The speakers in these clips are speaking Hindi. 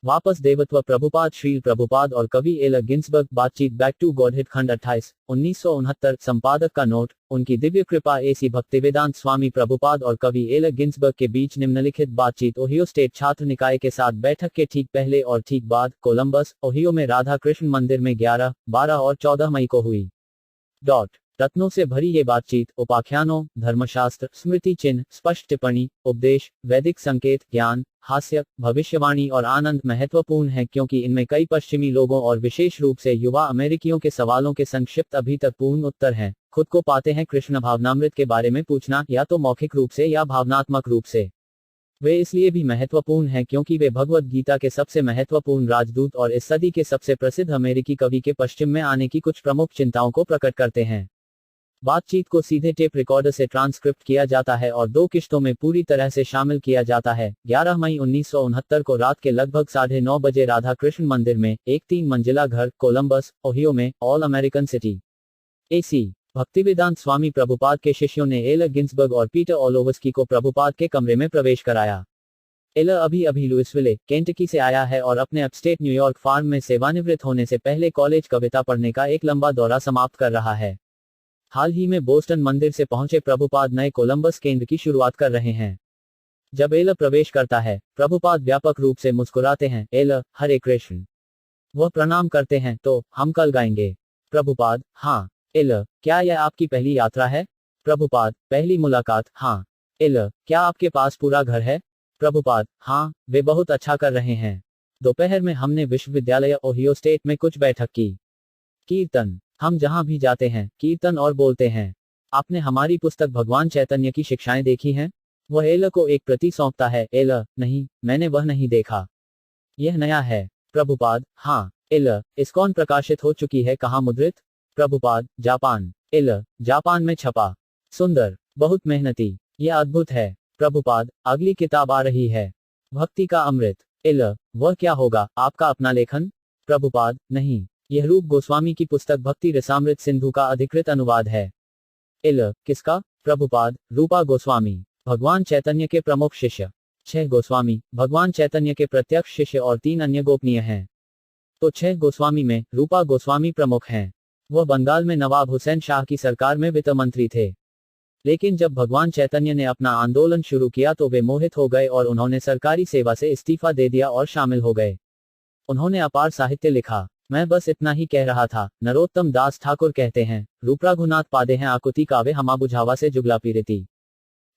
वापस देवत्व प्रभुपाद श्रील प्रभुपाद और कवि एल गिन्सबर्ग बातचीत बैक टू गॉडहेड खंड 28 1969 संपादक का नोट। उनकी दिव्य कृपा एसी भक्तिवेदांत स्वामी प्रभुपाद और कवि एल गिन्सबर्ग के बीच निम्नलिखित बातचीत ओहियो स्टेट छात्र निकाय के साथ बैठक के ठीक पहले और ठीक बाद कोलंबस ओहियो में राधा कृष्ण मंदिर में 11, 12 और 14 मई को हुई। रत्नों से भरी ये बातचीत उपाख्यानों, धर्मशास्त्र, स्मृति चिन्ह, स्पष्ट टिप्पणी, उपदेश, वैदिक संकेत, ज्ञान, हास्य, भविष्यवाणी और आनंद महत्वपूर्ण है क्योंकि इनमें कई पश्चिमी लोगों और विशेष रूप से युवा अमेरिकियों के सवालों के संक्षिप्त अभी तक पूर्ण उत्तर हैं। खुद को पाते हैं कृष्ण भावनामृत के बारे में पूछना या तो मौखिक रूप से या भावनात्मक रूप से। वे इसलिए भी महत्वपूर्ण हैं क्योंकि वे भगवत गीता के सबसे महत्वपूर्ण राजदूत और इस सदी के सबसे प्रसिद्ध अमेरिकी कवि के पश्चिम में आने की कुछ प्रमुख चिंताओं को प्रकट करते हैं। बातचीत को सीधे टेप रिकॉर्डर से ट्रांसक्रिप्ट किया जाता है और 2 किश्तों में पूरी तरह से शामिल किया जाता है। 11 मई 1969 को रात के लगभग 9:30 बजे राधा कृष्ण मंदिर में एक 3 मंजिला घर कोलंबस ओहियो में all American city A C Bhaktivedanta Swami Prabhupada के शिष्यों ने एल गिन्सबर्ग और पीटर ओलोवस्की को प्रभुपाद के कमरे में प्रवेश कराया। एल अभी लुइसविले, केंटकी से आया है और अपने अपस्टेट न्यूयॉर्क फार्म में सेवानिवृत्त होने से पहले कॉलेज कविता पढ़ने का एक लंबा दौरा समाप्त कर रहा है। हाल ही में बोस्टन मंदिर से पहुंचे प्रभुपाद नए कोलंबस केंद्र की शुरुआत कर रहे हैं। जब एल प्रवेश करता है, प्रभुपाद व्यापक रूप से मुस्कुराते हैं। एल, हरे कृष्ण। वह प्रणाम करते हैं, तो हम कल गाएंगे। प्रभुपाद, हाँ। एल, क्या यह आपकी पहली यात्रा है? प्रभुपाद, पहली मुलाकात, हाँ। एल, क्या आपके पास पूरा घर है? प्रभुपाद, हाँ, वे बहुत अच्छा कर रहे हैं। दोपहर में हमने विश्वविद्यालय ओहियो स्टेट में कुछ बैठक की। कीर्तन, हम जहां भी जाते हैं कीर्तन और बोलते हैं। आपने हमारी पुस्तक भगवान चैतन्य की शिक्षाएं देखी हैं? वह एल को एक प्रति सौंपता है। एल, नहीं, मैंने वह नहीं देखा। यह नया है। प्रभुपाद, हाँ। एल, इस्कॉन प्रकाशित हो चुकी है, कहाँ मुद्रित? प्रभुपाद, जापान। एल, जापान में छपा। सुंदर, बहुत मेहनती, यह अद्भुत है। प्रभुपाद, अगली किताब आ रही है, भक्ति का अमृत। एल, वह क्या होगा, आपका अपना लेखन? प्रभुपाद, नहीं, यह रूप गोस्वामी की पुस्तक भक्ति रसामृत सिंधु का अधिकृत अनुवाद है। एल, किसका? प्रभुपाद, रूपा गोस्वामी, भगवान चैतन्य के प्रमुख शिष्य। 6 गोस्वामी, भगवान चैतन्य के प्रत्यक्ष शिष्य और 3 अन्य गोपनीय हैं। तो 6 गोस्वामी में रूपा गोस्वामी प्रमुख हैं। वह बंगाल में नवाब हुसैन शाह की सरकार में वित्त मंत्री थे। लेकिन जब भगवान चैतन्य ने अपना आंदोलन शुरू किया तो वे मोहित हो गए और उन्होंने सरकारी सेवा से इस्तीफा दे दिया और शामिल हो गए। उन्होंने अपार साहित्य लिखा। मैं बस इतना ही कह रहा था। नरोत्तम दास ठाकुर कहते हैं, रूपराघुनाथ पादे हैं आकुति कावे हमा बुझावा से जुगला पीरिति।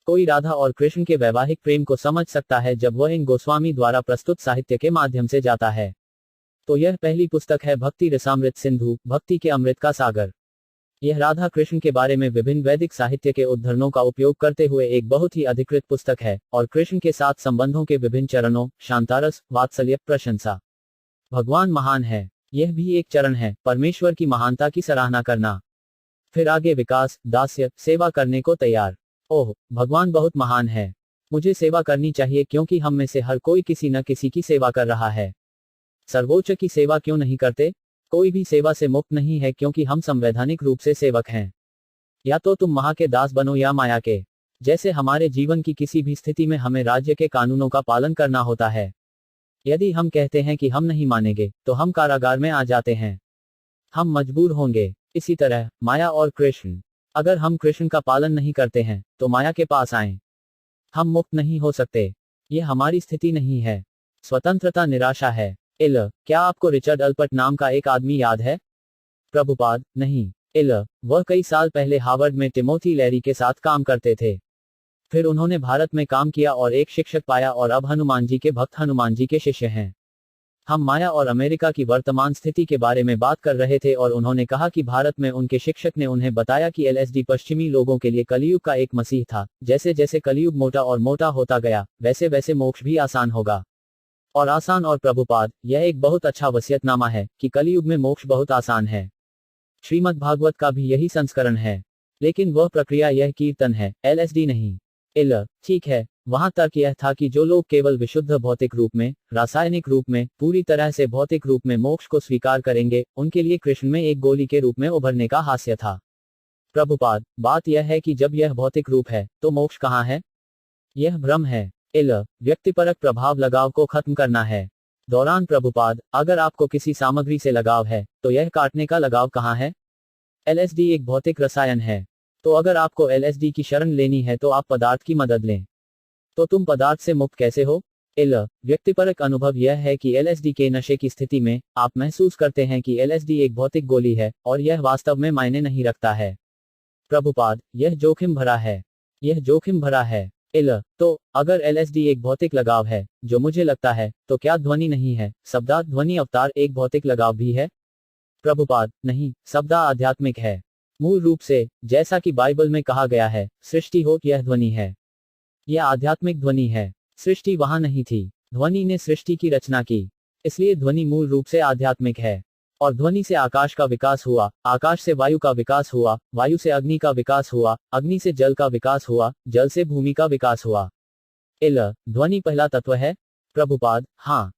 कोई राधा और कृष्ण के वैवाहिक प्रेम को समझ सकता है जब वह इन गोस्वामी द्वारा प्रस्तुत साहित्य के माध्यम से जाता है। तो यह पहली पुस्तक है भक्ति रसामृत सिंधु, भक्ति के अमृत का सागर। यह राधा कृष्ण के बारे में विभिन्न वैदिक साहित्य के उद्धरणों का उपयोग करते हुए एक बहुत ही अधिकृत पुस्तक है और कृष्ण के साथ संबंधों के विभिन्न चरणों, शांतारस, वात्सल्य, प्रशंसा। भगवान महान है, यह भी एक चरण है, परमेश्वर की महानता की सराहना करना। फिर आगे विकास, दास्य, सेवा करने को तैयार। ओह, भगवान बहुत महान है, मुझे सेवा करनी चाहिए क्योंकि हम में से हर कोई किसी न किसी की सेवा कर रहा है। सर्वोच्च की सेवा क्यों नहीं करते? कोई भी सेवा से मुक्त नहीं है क्योंकि हम संवैधानिक रूप से सेवक हैं। या तो तुम महा के दास बनो या माया के। जैसे हमारे जीवन की किसी भी स्थिति में हमें राज्य के कानूनों का पालन करना होता है। यदि हम कहते हैं कि हम नहीं मानेंगे तो हम कारागार में आ जाते हैं, हम मजबूर होंगे। इसी तरह माया और कृष्ण, अगर हम कृष्ण का पालन नहीं करते हैं तो माया के पास आएं, हम मुक्त नहीं हो सकते। यह हमारी स्थिति नहीं है। स्वतंत्रता निराशा है। एल, क्या आपको रिचर्ड अल्पर्ट नाम का एक आदमी याद है? प्रभुपाद, नहीं। एल, वह कई साल पहले हार्वर्ड में टिमोथी लेरी के साथ काम करते थे। फिर उन्होंने भारत में काम किया और एक शिक्षक पाया और अब हनुमान जी के भक्त हनुमान जी के शिष्य हैं। हम माया और अमेरिका की वर्तमान स्थिति के बारे में बात कर रहे थे और उन्होंने कहा कि भारत में उनके शिक्षक ने उन्हें बताया कि एलएसडी पश्चिमी लोगों के लिए कलियुग का एक मसीह था। जैसे जैसे कलियुग मोटा और मोटा होता गया वैसे वैसे मोक्ष भी आसान होगा। और आसान और प्रभुपाद, यह एक बहुत अच्छा वसीयतनामा है कि कलियुग में मोक्ष बहुत आसान है। श्रीमद् भागवत का भी यही संस्करण है। लेकिन वह प्रक्रिया यह कीर्तन है, एलएसडी नहीं। एल, ठीक है, वहां तर्क यह था कि जो लोग केवल विशुद्ध भौतिक रूप में, रासायनिक रूप में, पूरी तरह से भौतिक रूप में मोक्ष को स्वीकार करेंगे, उनके लिए कृष्ण में एक गोली के रूप में उभरने का हास्य था। प्रभुपाद, बात यह है कि जब यह भौतिक रूप है तो मोक्ष कहाँ है? यह भ्रम है। एल, व्यक्तिपरक प्रभाव लगाव को खत्म करना है। दौरान प्रभुपाद, अगर आपको किसी सामग्री से लगाव है, तो यह काटने का लगाव कहाँ है? एलएसडी एक भौतिक रसायन है। तो अगर आपको एलएसडी की शरण लेनी है तो आप पदार्थ की मदद लें। तो तुम पदार्थ से मुक्त कैसे हो? व्यक्तिपरक अनुभव यह है कि एलएसडी के नशे की स्थिति में आप महसूस करते हैं कि एलएसडी एक भौतिक गोली है और यह वास्तव में मायने नहीं रखता है। प्रभुपाद, यह जोखिम भरा है। यह जोखिम भरा है। तो अगर एलएसडी एक भौतिक लगाव है, जो मुझे लगता है, तो क्या ध्वनि नहीं है? शब्दार्थ ध्वनि अवतार एक भौतिक लगाव भी है? प्रभुपाद, नहीं, शब्दा आध्यात्मिक है। मूल रूप से, जैसा कि बाइबल में कहा गया है, सृष्टि हो, यह ध्वनि है। यह आध्यात्मिक ध्वनि है। सृष्टि वहां नहीं थी। ध्वनि ने सृष्टि की रचना की। इसलिए ध्वनि मूल रूप से आध्यात्मिक है। और ध्वनि से आकाश का विकास हुआ, आकाश से वायु का विकास हुआ, वायु से अग्नि का विकास हुआ, अग्नि से जल का विकास हुआ, जल से भूमि का विकास हुआ। ध्वनि पहला तत्व है? प्रभुपाद, हाँ।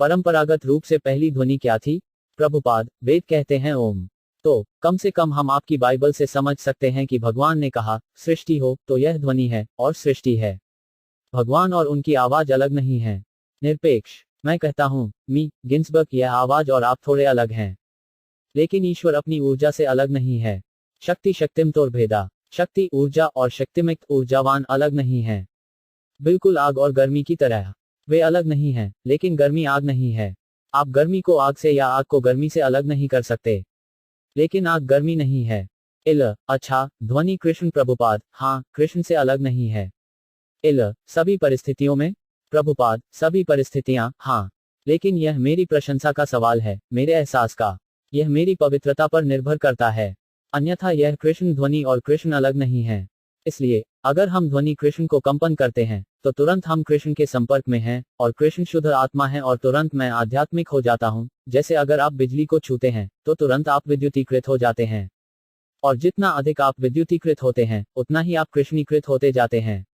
परंपरागत रूप से पहली ध्वनि क्या थी? प्रभुपाद, वेद कहते हैं ओम। तो कम से कम हम आपकी बाइबल से समझ सकते हैं कि भगवान ने कहा, सृष्टि हो, तो यह ध्वनि है, और सृष्टि है। भगवान और उनकी आवाज अलग नहीं है। निरपेक्ष। मैं कहता हूं, गिन्सबर्ग, यह आवाज और आप थोड़े अलग हैं। लेकिन ईश्वर अपनी ऊर्जा से अलग नहीं है। शक्ति शक्तिमतोर भेदा। शक्ति ऊर्जा और शक्तिमक्त ऊर्जावान अलग नहीं है। बिल्कुल आग और गर्मी की तरह। वे अलग नहीं हैं, लेकिन गर्मी आग नहीं है। आप गर्मी को आग से या आग को गर्मी से अलग नहीं कर सकते। लेकिन आग गर्मी नहीं है। अच्छा, ध्वनि कृष्ण? प्रभुपाद, हाँ, कृष्ण से अलग नहीं है। सभी परिस्थितियों में? प्रभुपाद, सभी परिस्थितियां, हाँ। लेकिन यह मेरी प्रशंसा का सवाल है, मेरे एहसास का। यह मेरी पवित्रता पर निर्भर करता है। अन्यथा यह कृष्ण ध्वनि और कृष्ण अलग नहीं है। इसलिए, अगर हम ध्वनि कृष्ण को कंपन करते हैं, तो तुरंत हम कृष्ण के संपर्क में हैं, और कृष्ण शुद्ध आत्मा है, और तुरंत मैं आध्यात्मिक हो जाता हूं। जैसे अगर आप बिजली को छूते हैं, तो तुरंत आप विद्युतीकृत हो जाते हैं। और जितना अधिक आप विद्युतीकृत होते हैं, उतना ही आप कृष्णीकृत होते जाते हैं।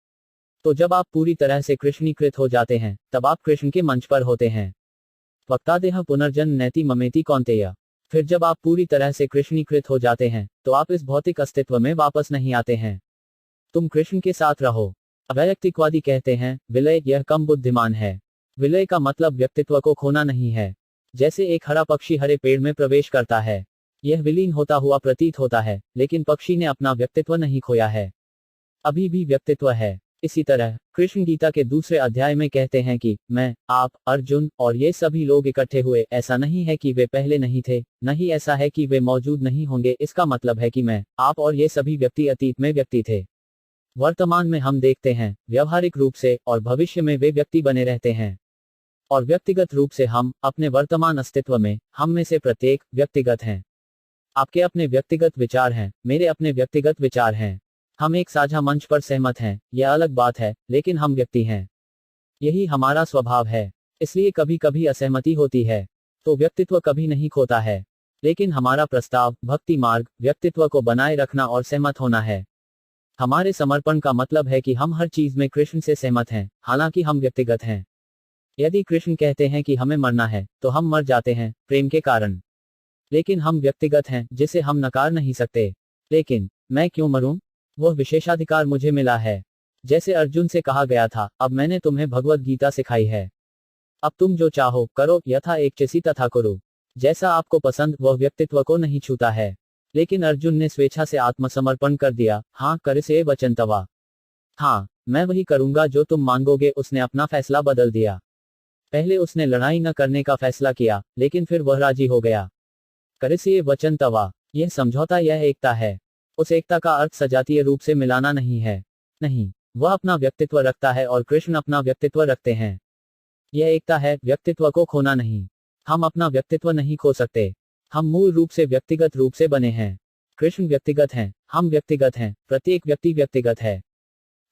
तो जब आप पूरी तरह से कृष्णीकृत हो जाते हैं, तब आप कृष्ण के मंच पर होते हैं। वक्तादेह पुनर्जन्म नैति ममेति कौन्तेय। फिर जब आप पूरी तरह से कृष्णीकृत हो जाते हैं, तो आप इस भौतिक अस्तित्व में वापस नहीं आते हैं। तुम कृष्ण के साथ रहो। अवैयक्तिकवादी कहते हैं, विलय, यह कम बुद्धिमान है। विलय का मतलब व्यक्तित्व को खोना नहीं है। जैसे एक हरा पक्षी हरे पेड़ में प्रवेश करता है। यह विलीन होता हुआ प्रतीत होता है, लेकिन पक्षी ने अपना व्यक्तित्व नहीं खोया है। अभी भी व्यक्तित्व है। इसी तरह, कृष्ण गीता के दूसरे अध्याय में कहते हैं कि मैं, आप, अर्जुन और ये सभी लोग इकट्ठे हुए। ऐसा नहीं है कि वे पहले नहीं थे, नहीं ऐसा है कि वे मौजूद नहीं होंगे। इसका मतलब है कि मैं, आप और ये सभी व्यक्ति अतीत में व्यक्ति थे। वर्तमान में हम देखते हैं, व्यवहारिक रूप से, और भविष्य में वे व्यक्ति बने रहते हैं। और व्यक्तिगत रूप से हम, अपने वर्तमान अस्तित्व में, हम में से प्रत्येक, व्यक्तिगत हैं। आपके अपने व्यक्तिगत विचार हैं, मेरे अपने व्यक्तिगत विचार हैं। हम एक साझा मंच पर सहमत हैं, यह अलग बात है, लेकिन हम व्यक्ति हैं। यही हमारा स्वभाव है। इसलिए कभी कभी असहमति होती है। तो व्यक्तित्व कभी नहीं खोता है। लेकिन हमारा प्रस्ताव, भक्ति मार्ग, व्यक्तित्व को बनाए रखना और सहमत होना है। हमारे समर्पण का मतलब है कि हम हर चीज में कृष्ण से सहमत हैं, हालांकि हम व्यक्तिगत हैं। यदि कृष्ण कहते हैं कि हमें मरना है, तो हम मर जाते हैं, प्रेम के कारण। लेकिन हम व्यक्तिगत हैं, जिसे हम नकार नहीं सकते। लेकिन, मैं क्यों मरूं? वह विशेषाधिकार मुझे मिला है। जैसे अर्जुन से कहा गया था, अब मैंने तुम्हें भगवद गीता सिखाई है। अब तुम जो चाहो, करो, यथा इच्छसि तथा कुरु। जैसा आपको पसंद, वह व्यक्तित्व को नहीं छूता है। लेकिन अर्जुन ने स्वेच्छा से आत्मसमर्पण कर दिया। हाँ, करिसे वचन तवा। हाँ, मैं वही करूंगा जो तुम मांगोगे। उसने अपना फैसला बदल दिया। पहले उसने लड़ाई न करने का फैसला किया, लेकिन फिर वह राजी हो गया। करिसे वचन तवा। यह समझौता, यह एकता है। उस एकता का अर्थ सजातीय रूप से मिलाना नहीं है। नहीं, वह अपना व्यक्तित्व रखता है और कृष्ण अपना व्यक्तित्व रखते हैं। यह एकता है, व्यक्तित्व को खोना नहीं। हम अपना व्यक्तित्व नहीं खो सकते। हम मूल रूप से व्यक्तिगत रूप से बने हैं। कृष्ण व्यक्तिगत हैं, हम व्यक्तिगत हैं, प्रत्येक व्यक्ति व्यक्तिगत है।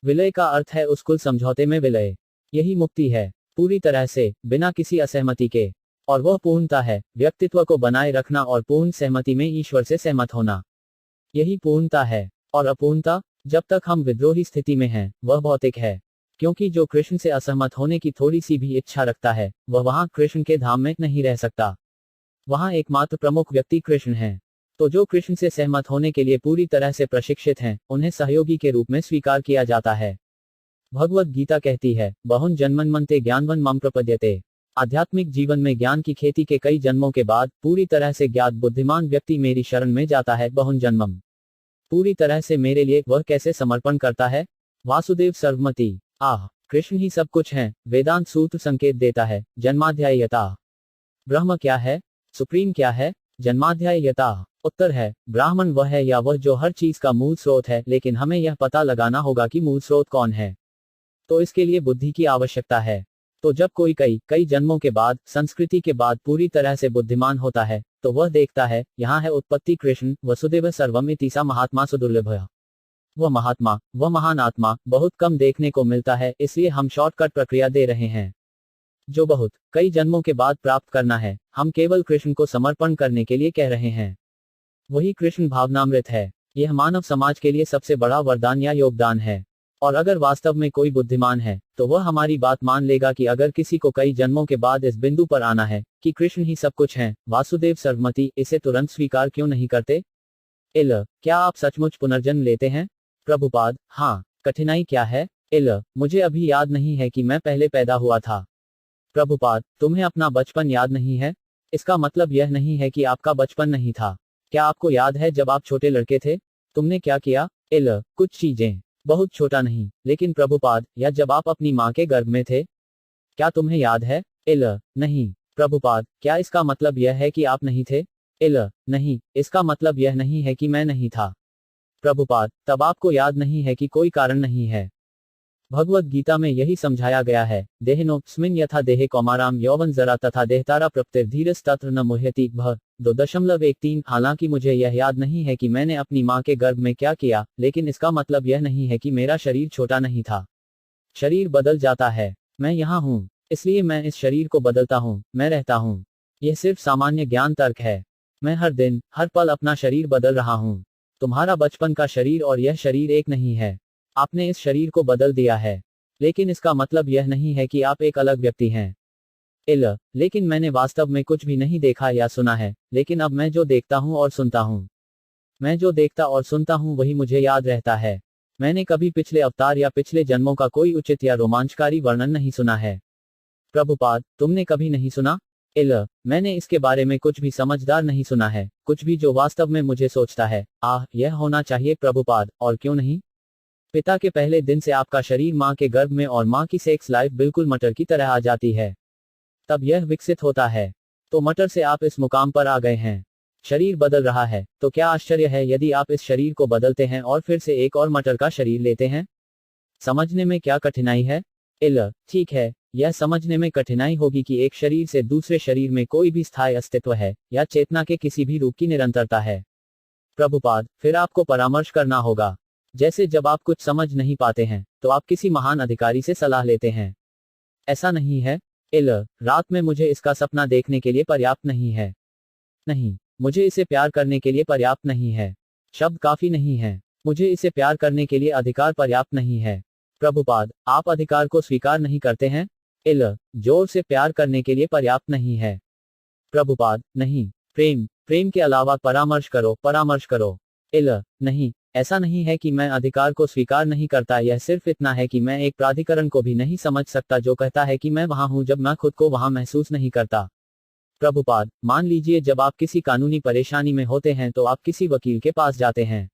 विलय का अर्थ है उस कुल समझौते में विलय। यही मुक्ति है, पूरी तरह से, बिना किसी असहमति के। और वह पूर्णता है, व्यक्तित्व को बनाए रखना और पूर्ण सहमति में ईश्वर से सहमत होना। यही पूर्णता है। और अपूर्णता, जब तक हम विद्रोही स्थिति में हैं, वह भौतिक है। क्योंकि जो कृष्ण से असहमत होने की थोड़ी सी भी इच्छा रखता है, वह वहां कृष्ण के धाम में नहीं रह सकता। वहां एकमात्र प्रमुख व्यक्ति कृष्ण है। तो जो कृष्ण से सहमत होने के लिए पूरी तरह से प्रशिक्षित हैं, उन्हें सहयोगी के रूप में स्वीकार किया जाता है। भगवद गीता कहती है, बहुन जन्मन्मन्ते ज्ञानवन मम प्रपद्यते। आध्यात्मिक जीवन में ज्ञान की खेती के कई जन्मों के बाद पूरी तरह से ज्ञात बुद्धिमान व्यक्ति मेरी शरण में जाता है। बहुन जन्मम पूरी तरह से मेरे लिए वह कैसे समर्पण करता है। वासुदेव सर्वमति आह, कृष्ण ही सब कुछ है। वेदांत सूत्र संकेत देता है। जन्माध्याय यथा ब्रह्म क्या है, सुप्रीम क्या है। जन्माध्याय यथा उत्तर है, ब्राह्मण वह है या वह जो हर चीज का मूल स्रोत है, लेकिन हमें यह पता लगाना होगा कि मूल स्रोत कौन है। तो इसके लिए बुद्धि की आवश्यकता है। तो जब कोई कई जन्मों के बाद, संस्कृति के बाद पूरी तरह से बुद्धिमान होता है, तो वह देखता है, यहाँ है उत्पत्ति कृष्ण, वसुदेव सर्वम इति सा महात्मा सुदुर्लभ। वह महात्मा, वह महान आत्मा बहुत कम देखने को मिलता है, इसलिए हम शॉर्टकट प्रक्रिया दे रहे हैं जो बहुत कई जन्मों के बाद प्राप्त करना है। हम केवल कृष्ण को समर्पण करने के लिए कह रहे हैं। वही कृष्ण भावनामृत है। यह मानव समाज के लिए सबसे बड़ा वरदान या योगदान है। और अगर वास्तव में कोई बुद्धिमान है, तो वह हमारी बात मान लेगा कि अगर किसी को कई जन्मों के बाद इस बिंदु पर आना है कि कृष्ण ही सब कुछ है, वासुदेव सर्वमति, इसे तुरंत स्वीकार क्यों नहीं करते। क्या आप सचमुच पुनर्जन्म लेते हैं। प्रभुपाद हाँ। कठिनाई क्या है। मुझे अभी याद नहीं है कि मैं पहले पैदा हुआ था। प्रभुपाद तुम्हें अपना बचपन याद नहीं है। इसका मतलब यह नहीं है कि आपका बचपन नहीं था। क्या आपको याद है जब आप छोटे लड़के थे, तुमने क्या किया। कुछ चीजें, बहुत छोटा नहीं, लेकिन प्रभुपाद, या जब आप अपनी माँ के गर्भ में थे, क्या तुम्हें याद है। नहीं। प्रभुपाद क्या इसका मतलब यह है कि आप नहीं थे। नहीं, इसका मतलब यह नहीं है कि मैं नहीं था। प्रभुपाद तब आपको याद नहीं है कि कोई कारण नहीं है। भगवत गीता में यही समझाया गया है, देहनो स्मिन यथा देहे कौमाराम यौवन जरा तथा देहतारा प्रप्तिर्धीरस तत्र न मुह्यति भ 2.13। हालांकि मुझे यह याद नहीं है कि मैंने अपनी माँ के गर्भ में क्या किया, लेकिन इसका मतलब यह नहीं है कि मेरा शरीर छोटा नहीं था। शरीर बदल जाता है। मैं यहाँ हूँ, इसलिए मैं इस शरीर को बदलता हूँ, मैं रहता हूँ। यह सिर्फ सामान्य ज्ञान तर्क है। मैं हर दिन, हर पल अपना शरीर बदल रहा हूँ। तुम्हारा बचपन का शरीर और यह शरीर एक नहीं है। आपने इस शरीर को बदल दिया है, लेकिन इसका मतलब यह नहीं है कि आप एक अलग व्यक्ति हैं। लेकिन मैंने वास्तव में कुछ भी नहीं देखा या सुना है, लेकिन अब मैं जो देखता हूँ और सुनता हूँ, मैं जो देखता और सुनता हूँ वही मुझे याद रहता है। मैंने कभी पिछले अवतार या पिछले जन्मों का कोई उचित या रोमांचकारी वर्णन नहीं सुना है। प्रभुपाद तुमने कभी नहीं सुना। मैंने इसके बारे में कुछ भी समझदार नहीं सुना है, कुछ भी जो वास्तव में मुझे सोचता है, यह होना चाहिए। प्रभुपाद और क्यों नहीं। पिता के पहले दिन से आपका शरीर माँ के गर्भ में और माँ की सेक्स लाइफ बिल्कुल मटर की तरह आ जाती है, तब यह विकसित होता है। तो मटर से आप इस मुकाम पर आ गए हैं। शरीर बदल रहा है, तो क्या आश्चर्य है यदि आप इस शरीर को बदलते हैं और फिर से एक और मटर का शरीर लेते हैं। समझने में क्या कठिनाई है। ठीक है, यह समझने में कठिनाई होगी कि एक शरीर से दूसरे शरीर में कोई भी स्थायी अस्तित्व है, या चेतना के किसी भी रूप की निरंतरता है। प्रभुपाद फिर आपको परामर्श करना होगा। जैसे जब आप कुछ समझ नहीं पाते हैं, तो आप किसी महान अधिकारी से सलाह लेते हैं। ऐसा नहीं है। रात में मुझे इसका सपना देखने के लिए पर्याप्त नहीं है। नहीं, मुझे इसे प्यार करने के लिए पर्याप्त नहीं है। शब्द काफी नहीं है। मुझे इसे प्यार करने के लिए अधिकार पर्याप्त नहीं है। प्रभुपाद आप अधिकार को स्वीकार नहीं करते हैं। जोर से प्यार करने के लिए पर्याप्त नहीं है। प्रभुपाद नहीं, प्रेम के अलावा परामर्श करो, परामर्श करो। नहीं, ऐसा नहीं है कि मैं अधिकार को स्वीकार नहीं करता, यह सिर्फ इतना है कि मैं एक प्राधिकरण को भी नहीं समझ सकता जो कहता है कि मैं वहां हूं जब मैं खुद को वहां महसूस नहीं करता। प्रभुपाद मान लीजिए जब आप किसी कानूनी परेशानी में होते हैं तो आप किसी वकील के पास जाते हैं।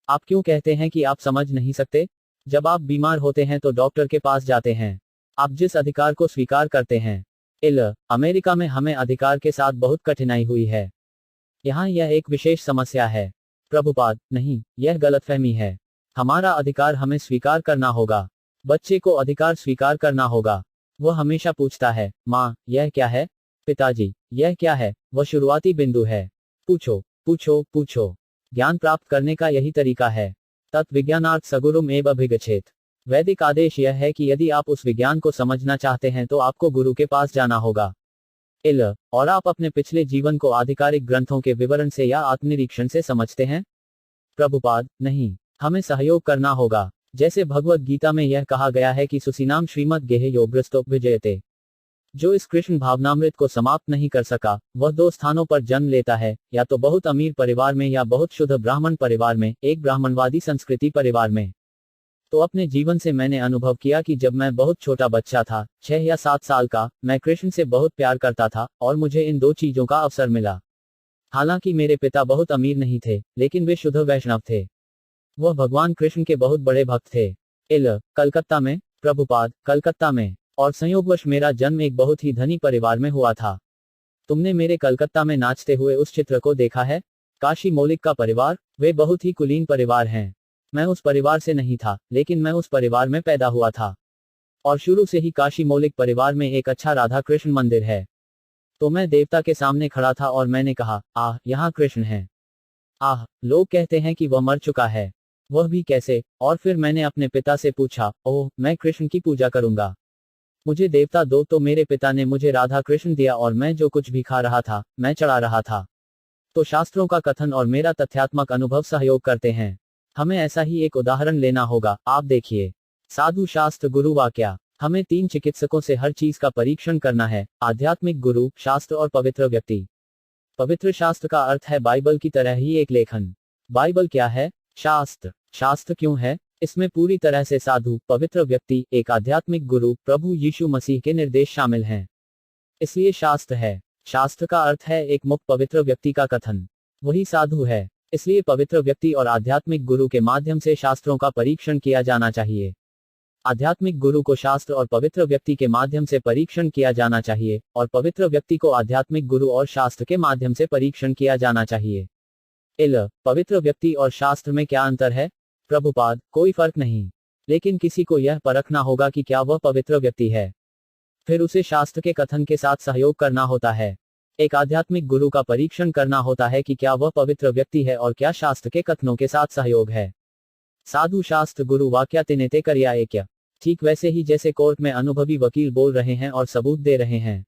आप क्यों कहते हैं कि आप समझ नहीं सकते। जब आप बीमार होते हैं तो डॉक्टर के पास जाते हैं। आप जिस अधिकार को स्वीकार करते हैं। अमेरिका में हमें अधिकार के साथ बहुत कठिनाई हुई है। यहाँ यह एक विशेष समस्या है। प्रभुपाद नहीं, यह गलतफहमी है। हमारा अधिकार हमें स्वीकार करना होगा। बच्चे को अधिकार स्वीकार करना होगा। वह हमेशा पूछता है, माँ यह क्या है। पिताजी यह क्या है। वह शुरुआती बिंदु है। पूछो पूछो पूछो। ज्ञान प्राप्त करने का यही तरीका है। तत्विज्ञानार्थ सगुरुम एव अभिगच्छेत। वैदिक आदेश यह है कि यदि आप उस विज्ञान को समझना चाहते हैं तो आपको गुरु के पास जाना होगा। और आप अपने पिछले जीवन को आधिकारिक ग्रंथों के विवरण से या आत्मनिरीक्षण से समझते हैं। प्रभुपाद नहीं, हमें सहयोग करना होगा। जैसे भगवत गीता में यह कहा गया है कि सुसीनाम श्रीमद् गेहे योगृस्तो विजयते। जो इस कृष्ण भावनामृत को समाप्त नहीं कर सका, वह दो स्थानों पर जन्म लेता है, या तो बहुत अमीर परिवार में या बहुत शुद्ध ब्राह्मण परिवार में, एक ब्राह्मणवादी संस्कृति परिवार में। तो अपने जीवन से मैंने अनुभव किया कि जब मैं बहुत छोटा बच्चा था, 6 या 7 साल का, मैं कृष्ण से बहुत प्यार करता था और मुझे इन दो चीजों का अवसर मिला। हालांकि मेरे पिता बहुत अमीर नहीं थे, लेकिन वे शुद्ध वैष्णव थे। वह भगवान कृष्ण के बहुत बड़े भक्त थे। कलकत्ता में। प्रभुपाद, कलकत्ता में। और संयोगवश मेरा जन्म एक बहुत ही धनी परिवार में हुआ था। तुमने मेरे कलकत्ता में नाचते हुए उस चित्र को देखा है? काशी मौलिक का परिवार, वे बहुत ही कुलीन परिवार हैं। मैं उस परिवार से नहीं था, लेकिन मैं उस परिवार में पैदा हुआ था। और शुरू से ही काशी मौलिक परिवार में एक अच्छा राधा कृष्ण मंदिर है। तो मैं देवता के सामने खड़ा था और मैंने कहा, आह, यहाँ कृष्ण है। आह, लोग कहते हैं कि वह मर चुका है। वह भी कैसे? और फिर मैंने अपने पिता से पूछा, ओह, मैं कृष्ण की पूजा करूंगा, मुझे देवता दो। तो मेरे पिता ने मुझे राधा कृष्ण दिया और मैं जो कुछ भी खा रहा था, मैं चढ़ा रहा था। तो शास्त्रों का कथन और मेरा तथ्यात्मक अनुभव सहयोग करते हैं। हमें ऐसा ही एक उदाहरण लेना होगा। आप देखिए, साधु, शास्त्र, गुरु, वाक्या। हमें 3 चिकित्सकों से हर चीज का परीक्षण करना है: आध्यात्मिक, गुरु, शास्त्र और पवित्र व्यक्ति। पवित्र शास्त्र का अर्थ है बाइबल की तरह ही एक लेखन। बाइबल क्या है? शास्त्र। शास्त्र क्यों है? इसमें पूरी तरह से साधु, पवित्र व्यक्ति, एक आध्यात्मिक गुरु, प्रभु यीशु मसीह के निर्देश शामिल हैं। इसलिए शास्त्र है। शास्त्र का अर्थ है एक मुक्त पवित्र व्यक्ति का कथन। वही साधु है। इसलिए पवित्र व्यक्ति और आध्यात्मिक गुरु के माध्यम से शास्त्रों का परीक्षण किया जाना चाहिए। आध्यात्मिक गुरु को शास्त्र और पवित्र व्यक्ति के माध्यम से परीक्षण किया जाना चाहिए, और पवित्र व्यक्ति को आध्यात्मिक गुरु और शास्त्र के माध्यम से परीक्षण किया जाना चाहिए। पवित्र व्यक्ति और शास्त्र में क्या अंतर है? प्रभुपाद, कोई फर्क नहीं, लेकिन किसी को यह परखना होगा कि क्या वह पवित्र व्यक्ति है। फिर उसे शास्त्र के कथन के साथ सहयोग करना होता है। एक आध्यात्मिक गुरु का परीक्षण करना होता है कि क्या वह पवित्र व्यक्ति है और क्या शास्त्र के कथनों के साथ सहयोग है। साधु, शास्त्र, गुरु, वाक्या तिनेते करिया एक्य। ठीक वैसे ही जैसे कोर्ट में अनुभवी वकील बोल रहे हैं और सबूत दे रहे हैं।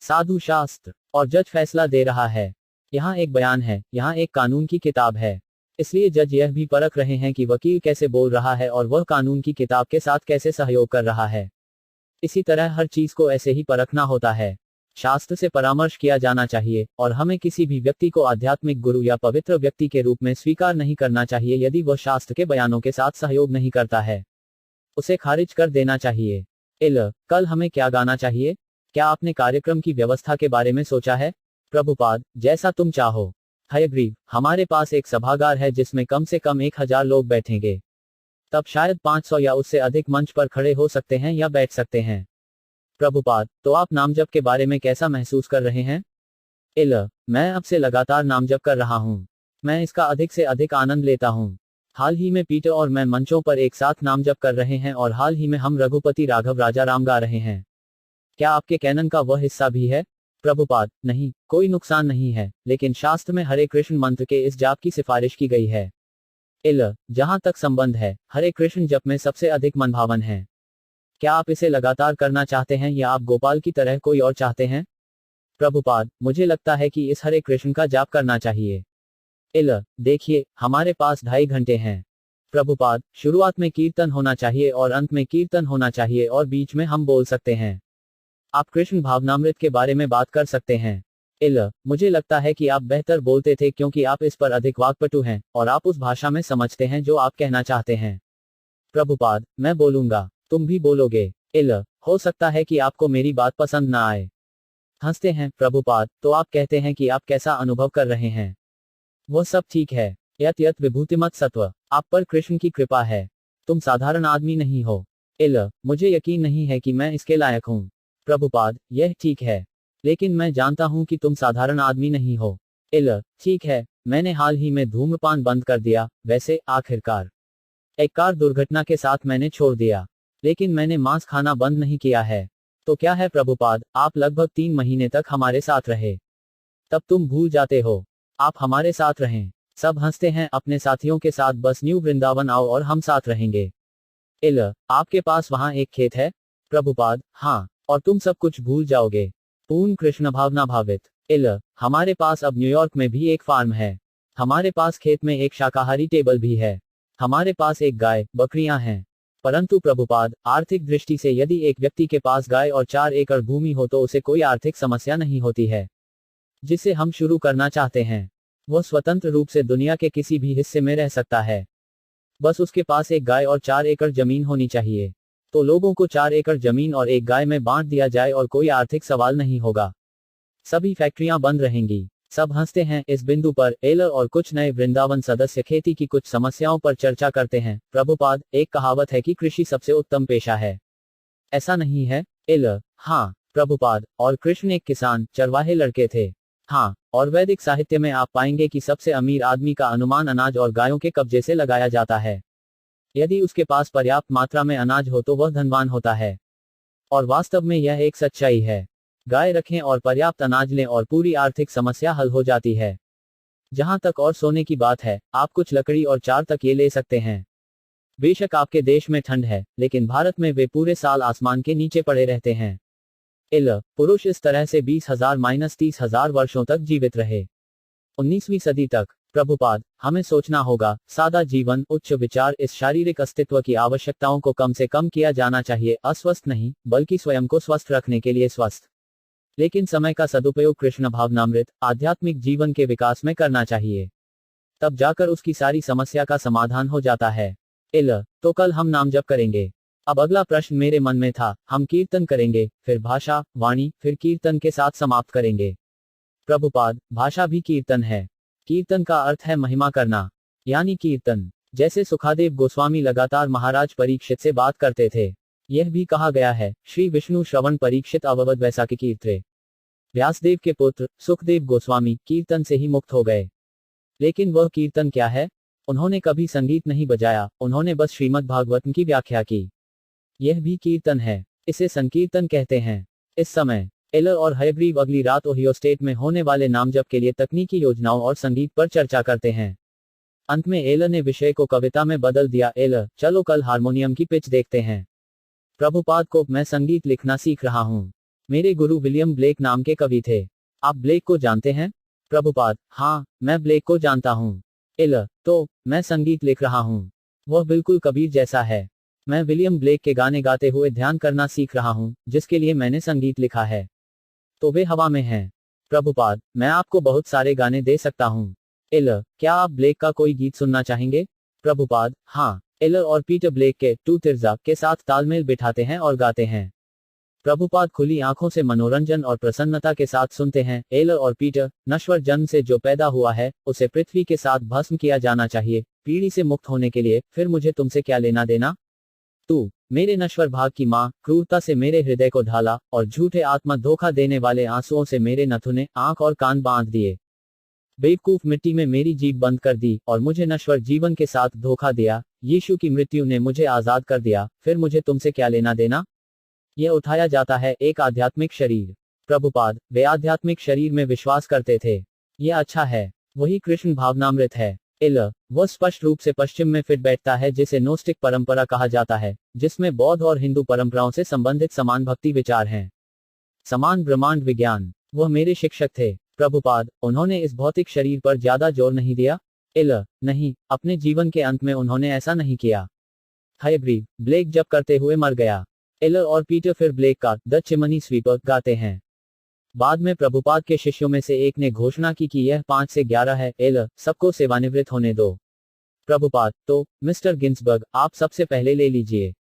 साधु, शास्त्र और जज फैसला दे रहा है। यहाँ एक बयान है, यहाँ एक कानून की किताब है। इसलिए जज यह भी परख रहे हैं कि वकील कैसे बोल रहा है और वह कानून की किताब के साथ कैसे सहयोग कर रहा है। इसी तरह हर चीज को ऐसे ही परखना होता है। शास्त्र से परामर्श किया जाना चाहिए, और हमें किसी भी व्यक्ति को आध्यात्मिक गुरु या पवित्र व्यक्ति के रूप में स्वीकार नहीं करना चाहिए यदि वह शास्त्र के बयानों के साथ सहयोग नहीं करता है। उसे खारिज कर देना चाहिए। कल हमें क्या गाना चाहिए? क्या आपने कार्यक्रम की व्यवस्था के बारे में सोचा है? प्रभुपाद, जैसा तुम चाहो। हयग्रीव, हमारे पास एक सभागार है जिसमें कम से कम 1000 लोग बैठेंगे। तब शायद 500 या उससे अधिक मंच पर खड़े हो सकते हैं या बैठ सकते हैं। प्रभुपाद, तो आप नामजप के बारे में कैसा महसूस कर रहे हैं? मैं अब से लगातार नामजप कर रहा हूँ। मैं इसका अधिक से अधिक आनंद लेता हूँ। हाल ही में पीटर और मैं मंचों पर एक साथ नामजप कर रहे हैं और हाल ही में हम रघुपति राघव राजा राम गा रहे हैं। क्या आपके कैनन का वह हिस्सा भी है? प्रभुपाद, नहीं, कोई नुकसान नहीं है, लेकिन शास्त्र में हरे कृष्ण मंत्र के इस जाप की सिफारिश की गई है। जहां तक संबंध है, हरे कृष्ण जप में सबसे अधिक मनभावन है। क्या आप इसे लगातार करना चाहते हैं या आप गोपाल की तरह कोई और चाहते हैं? प्रभुपाद, मुझे लगता है कि इस हरे कृष्ण का जाप करना चाहिए। देखिए, हमारे पास 2.5 घंटे हैं। प्रभुपाद, शुरुआत में कीर्तन होना चाहिए और अंत में कीर्तन होना चाहिए और बीच में हम बोल सकते हैं। आप कृष्ण भावनामृत के बारे में बात कर सकते हैं। मुझे लगता है कि आप बेहतर बोलते थे क्योंकि आप इस पर अधिक वाक्पटु हैं और आप उस भाषा में समझते हैं जो आप कहना चाहते हैं। प्रभुपाद, मैं बोलूंगा, तुम भी बोलोगे। हो सकता है कि आपको मेरी बात पसंद ना आए। हंसते हैं। प्रभुपाद, तो आप कहते हैं कि आप कैसा अनुभव कर रहे हैं? वह सब ठीक है। यत यत विभूतिमत सत्व, आप पर कृष्ण की कृपा है। तुम साधारण आदमी नहीं हो। मुझे यकीन नहीं है कि मैं इसके लायक हूँ। प्रभुपाद, यह ठीक है, लेकिन मैं जानता हूं कि तुम साधारण आदमी नहीं हो। ठीक है, मैंने हाल ही में धूम्रपान बंद कर दिया। वैसे आखिरकार एक कार दुर्घटना के साथ मैंने छोड़ दिया, लेकिन मैंने मांस खाना बंद नहीं किया है। तो क्या है प्रभुपाद, आप लगभग 3 महीने तक हमारे साथ रहे। तब तुम भूल जाते हो। आप हमारे साथ रहें। सब हंसते हैं। अपने साथियों के साथ बस न्यू वृंदावन आओ और हम साथ रहेंगे। आपके पास वहां एक खेत है? प्रभुपाद, हाँ, और तुम सब कुछ भूल जाओगे। पूर्ण कृष्ण भावना भावित। हमारे पास अब न्यूयॉर्क में भी एक फार्म है। हमारे पास खेत में एक शाकाहारी टेबल भी है। हमारे पास एक गाय, बकरियां हैं। परंतु प्रभुपाद, आर्थिक दृष्टि से यदि एक व्यक्ति के पास गाय और 4 एकड़ भूमि हो तो उसे कोई आर्थिक समस्या नहीं होती है। जिसे हम शुरू करना चाहते हैं, वह स्वतंत्र रूप से दुनिया के किसी भी हिस्से में रह सकता है। बस उसके पास एक गाय और 4 एकड़ जमीन होनी चाहिए। तो लोगों को 4 एकड़ जमीन और एक गाय में बांट दिया जाए और कोई आर्थिक सवाल नहीं होगा। सभी फैक्ट्रियां बंद रहेंगी। सब हंसते हैं। इस बिंदु पर एलर और कुछ नए वृंदावन सदस्य खेती की कुछ समस्याओं पर चर्चा करते हैं। प्रभुपाद, एक कहावत है कि कृषि सबसे उत्तम पेशा है। ऐसा नहीं है? एलर: हाँ प्रभुपाद, और कृष्ण एक किसान चरवाहे लड़के थे। हाँ, और वैदिक साहित्य में आप पाएंगे कि सबसे अमीर आदमी का अनुमान अनाज और गायों के कब्जे से लगाया जाता है। यदि उसके पास पर्याप्त मात्रा में अनाज हो तो वह धनवान होता है। और वास्तव में यह एक सच्चाई है। गाय रखें और पर्याप्त अनाज लें और पूरी आर्थिक समस्या हल हो जाती है। जहां तक और सोने की बात है, आप कुछ लकड़ी और 4 तक ये ले सकते हैं। बेशक आपके देश में ठंड है, लेकिन भारत में वे पूरे साल आसमान के नीचे पड़े रहते हैं। पुरुष इस तरह से 20,000-30,000 वर्षों तक जीवित रहे। 19वीं सदी तक। प्रभुपाद, हमें सोचना होगा, सादा जीवन, उच्च विचार, इस शारीरिक अस्तित्व की आवश्यकताओं को कम से कम किया जाना चाहिए, अस्वस्थ नहीं, बल्कि स्वयं को स्वस्थ रखने के लिए स्वस्थ। लेकिन समय का सदुपयोग कृष्ण भावनामृत, आध्यात्मिक जीवन के विकास में करना चाहिए। तब जाकर उसकी सारी समस्या का समाधान हो जाता है। तो कल हम नाम जप करेंगे। अब अगला प्रश्न मेरे मन में था, हम कीर्तन करेंगे, फिर भाषा, वाणी, फिर कीर्तन के साथ समाप्त करेंगे। प्रभुपाद, भाषा भी कीर्तन है। कीर्तन का अर्थ है महिमा करना, यानी कीर्तन। जैसे सुखादेव गोस्वामी लगातार महाराज परीक्षित से बात करते थे। यह भी कहा गया है, श्री विष्णु श्रवण परीक्षित अववद वैसा के कीर्तरे। व्यासदेव के पुत्र सुखदेव गोस्वामी कीर्तन से ही मुक्त हो गए। लेकिन वह कीर्तन क्या है? उन्होंने कभी संगीत नहीं बजाया, उन्होंने बस श्रीमद् भागवतम की व्याख्या की। यह भी कीर्तन है। इसे संकीर्तन कहते हैं। इस समय एलर और हयग्रीव अगली रात ओहियो स्टेट में होने वाले नामजप के लिए तकनीकी योजनाओं और संगीत पर चर्चा करते हैं। अंत में एलर ने विषय को कविता में बदल दिया। एलर: चलो कल हारमोनियम की पिच देखते हैं। प्रभुपाद को: मैं संगीत लिखना सीख रहा हूँ। मेरे गुरु विलियम ब्लेक नाम के कवि थे। आप ब्लेक को जानते हैं? प्रभुपाद: हाँ, मैं ब्लेक को जानता हूँ। एलर: तो मैं संगीत लिख रहा हूँ। वह बिल्कुल कबीर जैसा है। मैं विलियम ब्लेक के गाने गाते हुए ध्यान करना सीख रहा हूँ, जिसके लिए मैंने संगीत लिखा है। तो वे हवा में हैं। प्रभुपाद: मैं आपको बहुत सारे गाने दे सकता हूँ। एलर: क्या आप ब्लेक का कोई गीत सुनना चाहेंगे? प्रभुपाद: हाँ। एलर और पीटर ब्लेक के टू तिरजा के साथ तालमेल बिठाते हैं और गाते हैं। प्रभुपाद खुली आंखों से मनोरंजन और प्रसन्नता के साथ सुनते हैं। एलर और पीटर: नश्वर जन्म से जो पैदा हुआ है, उसे पृथ्वी के साथ भस्म किया जाना चाहिए, पीढ़ी से मुक्त होने के लिए, फिर मुझे तुमसे क्या लेना देना? तू मेरे नश्वर भाग की माँ, क्रूरता से मेरे हृदय को ढाला, और झूठे आत्मा धोखा देने वाले आंसुओं से मेरे नथुने, आंख और कान बांध दिए। बेवकूफ मिट्टी में मेरी जीभ बंद कर दी और मुझे नश्वर जीवन के साथ धोखा दिया। यीशु की मृत्यु ने मुझे आजाद कर दिया, फिर मुझे तुमसे क्या लेना देना? यह उठाया जाता है एक आध्यात्मिक शरीर। प्रभुपाद: वे आध्यात्मिक शरीर में विश्वास करते थे। यह अच्छा है। वही कृष्ण भावनामृत है। वह स्पष्ट रूप से पश्चिम में फिट बैठता है, जिसे नोस्टिक परंपरा कहा जाता है, जिसमें बौद्ध और हिंदू परंपराओं से संबंधित समान भक्ति विचार हैं। समान ब्रह्मांड विज्ञान। वह मेरे शिक्षक थे। प्रभुपाद: उन्होंने इस भौतिक शरीर पर ज्यादा जोर नहीं दिया? नहीं, अपने जीवन के अंत में उन्होंने ऐसा नहीं किया। हयग्रीव: ब्लेक जब करते हुए मर गया। एलर और पीटर फिर ब्लेक का द चिमनी स्वीपर गाते हैं। बाद में प्रभुपाद के शिष्यों में से एक ने घोषणा की कि यह 5 से 11 है। एलर: सबको सेवानिवृत्त होने दो। प्रभुपाद: तो मिस्टर गिन्सबर्ग, आप सबसे पहले ले लीजिए।